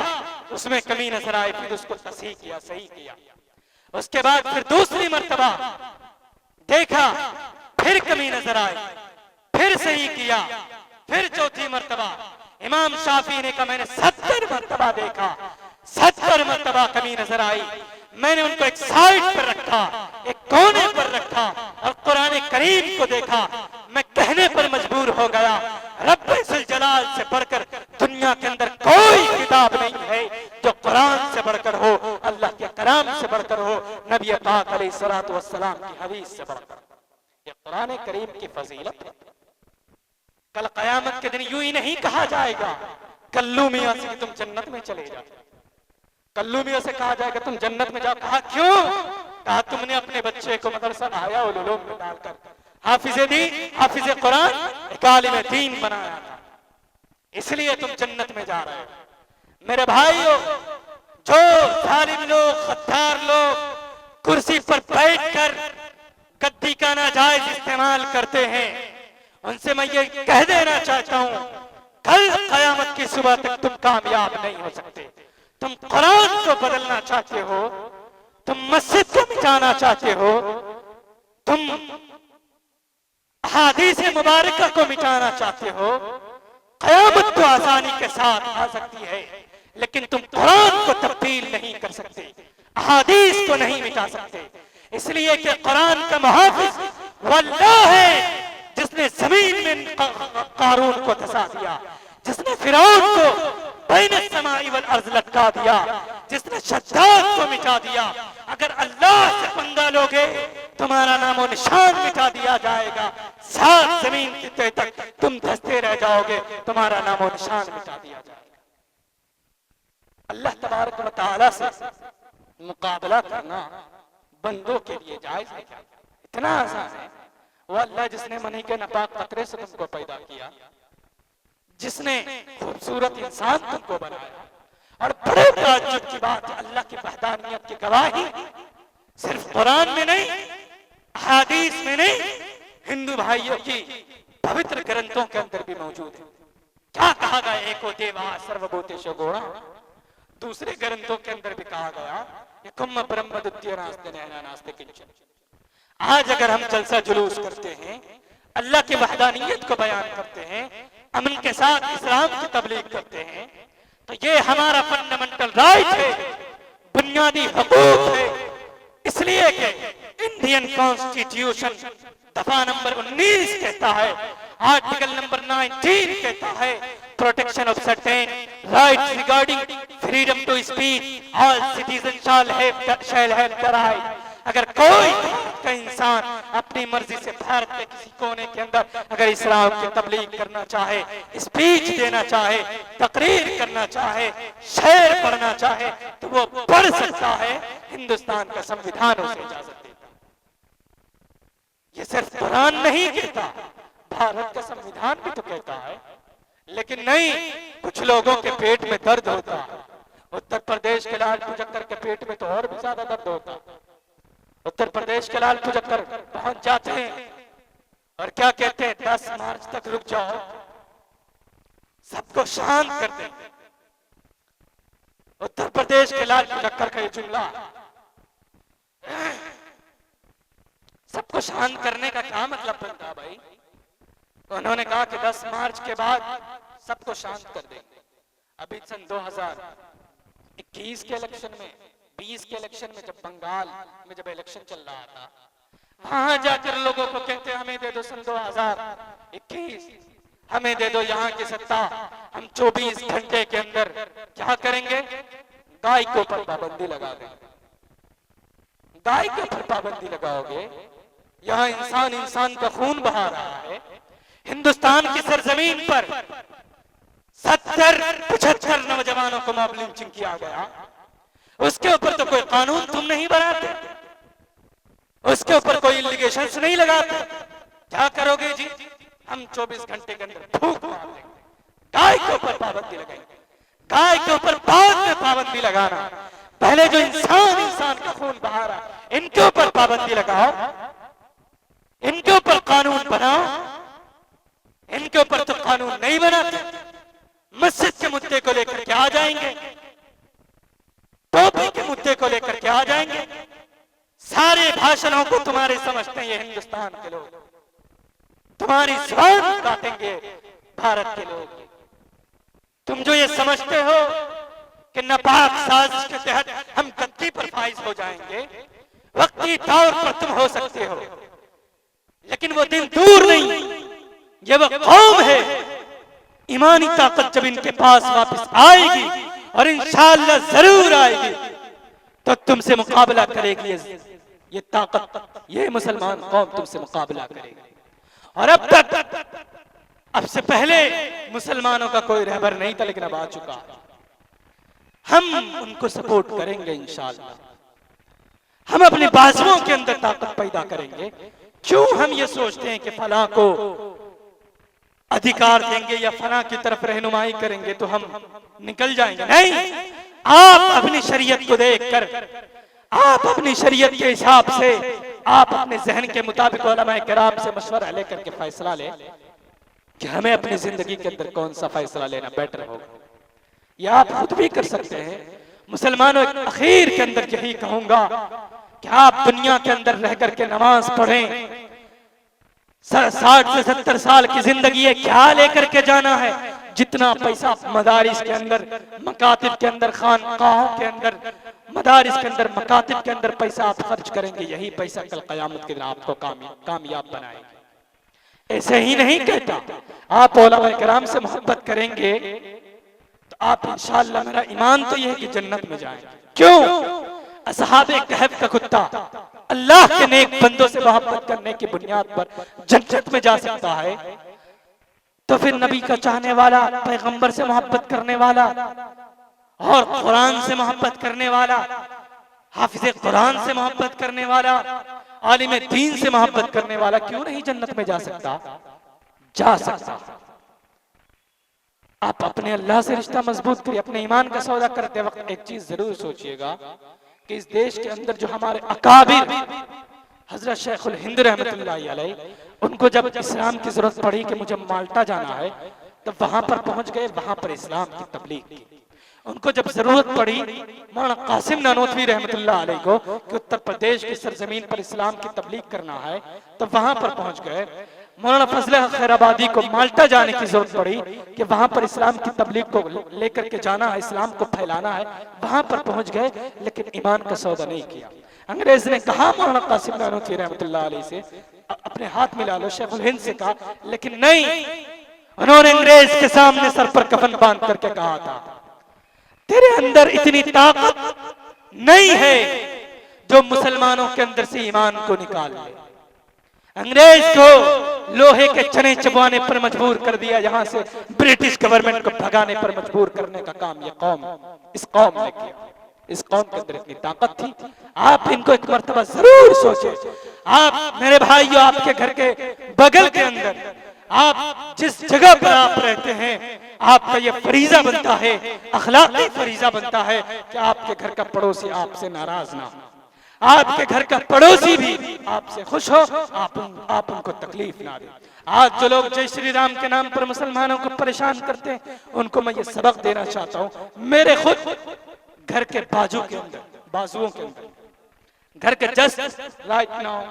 उसमें कमी नजर आई, फिर उसको तस्हीह किया, सही किया। उसके बाद फिर दूसरी मर्तबा देखा, फिर कमी नजर आई, फिर सही किया, फिर चौथी मर्तबा इमाम शाफी ने कहा मैंने 70 मर्तबा देखा, 70 मर्तबा कमी नजर आई। मैंने उनको एक साइड पर रखा, एक कोने पर रखा और कुरान करीम को देखा। मैं कहने पर मजबूर हो गया, रब्बे जुल जलाल से बढ़कर दुनिया के अंदर कोई किताब नहीं है जो कुरान से बढ़कर हो, अल्लाह के कलाम से बढ़कर हो, नबी पाक अलैहिस्सलातु वस्सलाम की हदीस से बढ़कर। ये कुरान करीम की फजीलत है। कल कयामत के दिन यूं ही नहीं कहा जाएगा कल्लू मियां से कि तुम जन्नत में चले जाओ, कल्लू मियां से कहा जाएगा तुम जन्नत में जाओ। कहा क्यों? कहा तुमने अपने बच्चे को मदरसा आया उलूम में डालकर हाफिज कुरान एक आलिम दीन बनाया था, इसलिए तुम जन्नत में जा रहे हो। मेरे भाइयों, जो जालिम लोग, खद्दार लोग कुर्सी पर बैठकर गद्दी का नाजायज इस्तेमाल करते हैं, उनसे मैं ये कह देना चाहता हूं, कल कयामत की सुबह तक तुम कामयाब नहीं हो सकते। तुम कुरान को बदलना चाहते हो, तुम मस्जिद को मिटाना चाहते हो, तुम हदीस मुबारका को मिटाना चाहते हो, कयामत तो आसानी के साथ आ सकती है, लेकिन तुम कुरान को तब्दील नहीं कर सकते, हदीस को नहीं मिटा सकते। इसलिए कि कुरान का मुहाफिज वो अल्लाह है जिसने जमीन में कारून को धसा दिया, जिसने फिरौन को बैन समाई वल अर्ज़ लटका दिया, जिसने शद्दाद को मिटा दिया। अगर अल्लाह से पंगा लोगे तुम्हारा नामो निशान मिटा दिया जाएगा, सात जमीन की तह तक तुम धसते रह जाओगे, तुम्हारा नामो निशान मिटा दिया जाएगा। अल्लाह तबारक व तआला से मुकाबला करना बंदों के लिए जायज है क्या? इतना आसान है। वो अल्लाह जिसने मनी के नापाक कतरे से तुमको पैदा किया, जिसने खूबसूरत इंसान तुमको बनाया, और बड़े ताज्जुब की बात है, अल्लाह की वहदानियत की गवाही सिर्फ कुरान में नहीं, हदीस में नहीं, हिंदू भाइयों की पवित्र ग्रंथों के अंदर भी मौजूद है। क्या कहा गया? एको देवा सर्वभूतेषु गौणा। दूसरे ग्रंथों के अंदर भी कहा गया यकुम ब्रह्म द्वितीय नास्ते नैना नास्ते किंचन। आज अगर हम जलसा जुलूस करते हैं, अल्लाह की वहदानियत को बयान करते हैं, अमन के साथ इस्लाम की तबलीग करते हैं, तो ये हमारा फंडामेंटल राइट है, बुनियादी हकूक है। इसलिए कि इंडियन कॉन्स्टिट्यूशन दफा नंबर 19 कहता है, आर्टिकल नंबर 19 कहता है, protection of certain rights regarding freedom to speech, all citizen shall have the right. अगर कोई का इंसान अपनी मर्जी से भारत के किसी कोने के अंदर अगर इस्लाम की तबलीग करना चाहे, स्पीच देना चाहे, तकरीर करना चाहे, शेर पढ़ना चाहे, तो वो पढ़ सकता है। हिंदुस्तान का संविधान उसे इजाजत देता। ये सिर्फ कुरान नहीं कहता, भारत का संविधान भी तो कहता है। लेकिन नहीं, कुछ लोगों के पेट में दर्द होता है। उत्तर प्रदेश के लालटू जक्कर के पेट में तो और भी ज्यादा दर्द होता है। उत्तर प्रदेश के लालटू जक्कर पहुंच जाते हैं और क्या कहते हैं, 10 मार्च तक रुक जाओ, सबको शांत कर देंगे। उत्तर प्रदेश के लालटू जक्कर का ये जुमला, सबको शांत करने का क्या मतलब बनता भाई? उन्होंने कहा कि 10 मार्च के बाद सबको शांत कर देंगे। अभी सन 2021 के इलेक्शन में, 20 के इलेक्शन में, जब बंगाल में जब इलेक्शन चल रहा था, वहां जाकर लोगों को कहते हमें दे दो सन 2021, हमें दे दो यहाँ की सत्ता, हम 24 घंटे के अंदर क्या करेंगे? गाय के ऊपर पाबंदी लगा देंगे। गाय के ऊपर पाबंदी लगाओगे? यहाँ इंसान का खून बहा रहा है। हिंदुस्तान की सरजमीन पर 70-75 नौजवानों को मॉब लिंचिंग किया गया। उसके ऊपर तो कोई कानून तुम नहीं बनाते, उसके ऊपर कोई इलिगेशंस नहीं लगाते। क्या करोगे जी? हम 24 घंटे के अंदर फूंक मार देंगे, गाय के ऊपर पाबंदी लगाएंगे। गाय के ऊपर बाद में पाबंदी लगाना। पहले जो इंसान का खून बहा रहा है, इनके ऊपर पाबंदी लगाओ, इनके ऊपर कानून बनाओ। इनके ऊपर तो कानून नहीं बनाते। मस्जिद के मुद्दे को लेकर के आ जाएंगे, टोपी के मुद्दे को लेकर के आ जाएंगे। सारे भाषणों को तुम्हारे समझते हैं ये हिंदुस्तान के लोग, तुम्हारी जुबान काटेंगे भारत के लोग। तुम जो ये समझते हो कि नापाक साजिश के तहत हम गद्दी पर फाइज हो जाएंगे, वक्ती तौर पर तुम हो सकते हो, लेकिन वो दिन दूर नहीं, ये वो कौम है, ईमानी ताकत जब इनके पास वापस आएगी और इंशाअल्लाह जरूर आएगी, तो तुमसे मुकाबला करेगी ये ताकत, ये मुसलमान कौम तुमसे मुकाबला करेगी। और अब तक, अब से पहले मुसलमानों का कोई रहबर नहीं था, लेकिन अब आ चुका। हम उनको सपोर्ट करेंगे इंशाअल्लाह। हम अपनी बाजुओं के अंदर ताकत पैदा करेंगे। क्यों हम ये सोचते हैं कि फलां को अधिकार देंगे या फलां की तरफ रहनुमाई करेंगे तो हम निकल जाएंगे? नहीं, आप अपनी शरीयत को देखकर, आप अपनी शरीयत के हिसाब से, आप अपने जहन के मुताबिक उलमाए किराम से मशवरा लेकर के फैसला लें कि हमें अपनी जिंदगी के अंदर कौन सा फैसला लेना बेटर होगा। या आप खुद भी कर सकते हैं। मुसलमानों, आखिर के अंदर यही कहूंगा कि आप दुनिया के अंदर रह करके नमाज पढ़ें। 60 से 70 साल की जिंदगी है, क्या लेकर के जाना है? जितना पैसा मदारिस के अंदर, मकातिब के अंदर, खानकाहों के अंदर, मदारिस के अंदर, मकातिब के अंदर पैसा आप खर्च करेंगे, यही पैसा कल कयामत के दिन आपको कामयाब बनाएगा। ऐसे ही नहीं कहता, आप उलमाए किराम से मोहब्बत करेंगे तो आप इंशाअल्लाह, मेरा ईमान तो यह है कि जन्नत में जाएंगे। क्यों? असहाबे कहफ का कुत्ता अल्लाह के नेक बंदों से मोहब्बत करने की बुनियाद पर जन्नत में जा सकता है, तो फिर नबी का चाहने वाला, पैगंबर से मोहब्बत करने वाला और कुरान से मोहब्बत करने वाला, हाफिज कुरान से मोहब्बत करने वाला, आलिम दीन से मोहब्बत करने वाला क्यों नहीं जन्नत में जा सकता? जा सकता। आप अपने अल्लाह से रिश्ता मजबूत करिए। अपने ईमान का सौदा करते वक्त एक चीज जरूर सोचिएगा कि इस देश के अंदर जो हमारे अकाबिर हजरत शेखुल हिंद रहमतुल्लाह अलैह, उनको जब इस्लाम की जरूरत पड़ी कि मुझे माल्टा जाना है, तब वहां पर पहुंच गए, वहां पर इस्लाम की तबलीग की। उनको जब जरूरत पड़ी मौलाना कासिम नानोतवी रहमतुल्लाह अलैह को कि उत्तर प्रदेश की सरजमीन पर इस्लाम की तबलीग करना है, तब वहां पर पहुंच गए। मौलाना फजल खैराबादी को माल्टा जाने की जरूरत पड़ी कि वहां पर इस्लाम की तबलीग को लेकर के जाना है, इस्लाम को फैलाना है, वहां पर पहुंच गए, लेकिन ईमान का सौदा नहीं किया। अंग्रेज ने कहा मौलाना कासिम नानोतवी रहमतुल्लाह अलैह से, अपने हाथ मिला लो, शेखुल हिंद से कहा, लेकिन नहीं, उन्होंने अंग्रेज के सामने सर पर कफन बांध करके कहा था, तेरे अंदर इतनी ताकत नहीं है जो मुसलमानों के अंदर से ईमान को निकाल ले। अंग्रेज को लोहे के चने चबवाने पर मजबूर कर दिया, यहां से ब्रिटिश गवर्नमेंट को भगाने पर मजबूर करने का काम ये कौम, इस कौम ने किया। इस कौम के अंदर इतनी ताकत थी। आप इनको एक मर्तबा जरूर सोचे। आप मेरे भाइयों, आपके घर के बगल के अंदर, आप जिस जगह पर आप रहते हैं, आपका ये फरीजा बनता है, अखलाकी फरीजा बनता है कि आपके घर का पड़ोसी आपसे नाराज ना हो, आपके घर का पड़ोसी भी आपसे खुश हो, आप उनको तकलीफ ना दे। आज जो लोग जय श्री राम के नाम पर मुसलमानों को परेशान करते हैं, उनको मैं ये सबक देना चाहता हूँ। मेरे खुद घर के बाजुओं के अंदर, घर के जस्ट राइट नाउ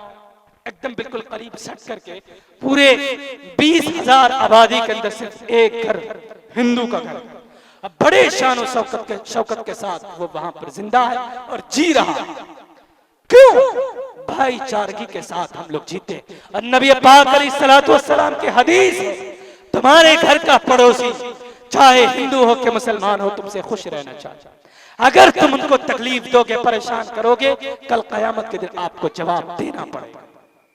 एकदम बिल्कुल करीब सट करके पूरे 20,000 आबादी के अंदर सिर्फ एक घर हिंदू का घर, अब बड़े शान और शौकत के साथ वो वहां पर जिंदा है और जी रहा है। क्यों? भाईचारगी के साथ हम लोग जीते। और नबी पाक अलैहिस्सलातु वस्सलाम की हदीस है, तुम्हारे घर का पड़ोसी चाहे हिंदू हो के मुसलमान हो, तुमसे खुश रहना चाहिए। अगर तुम उनको तकलीफ दोगे, परेशान करोगे, कल कयामत के दिन आपको जवाब देना पड़ेगा।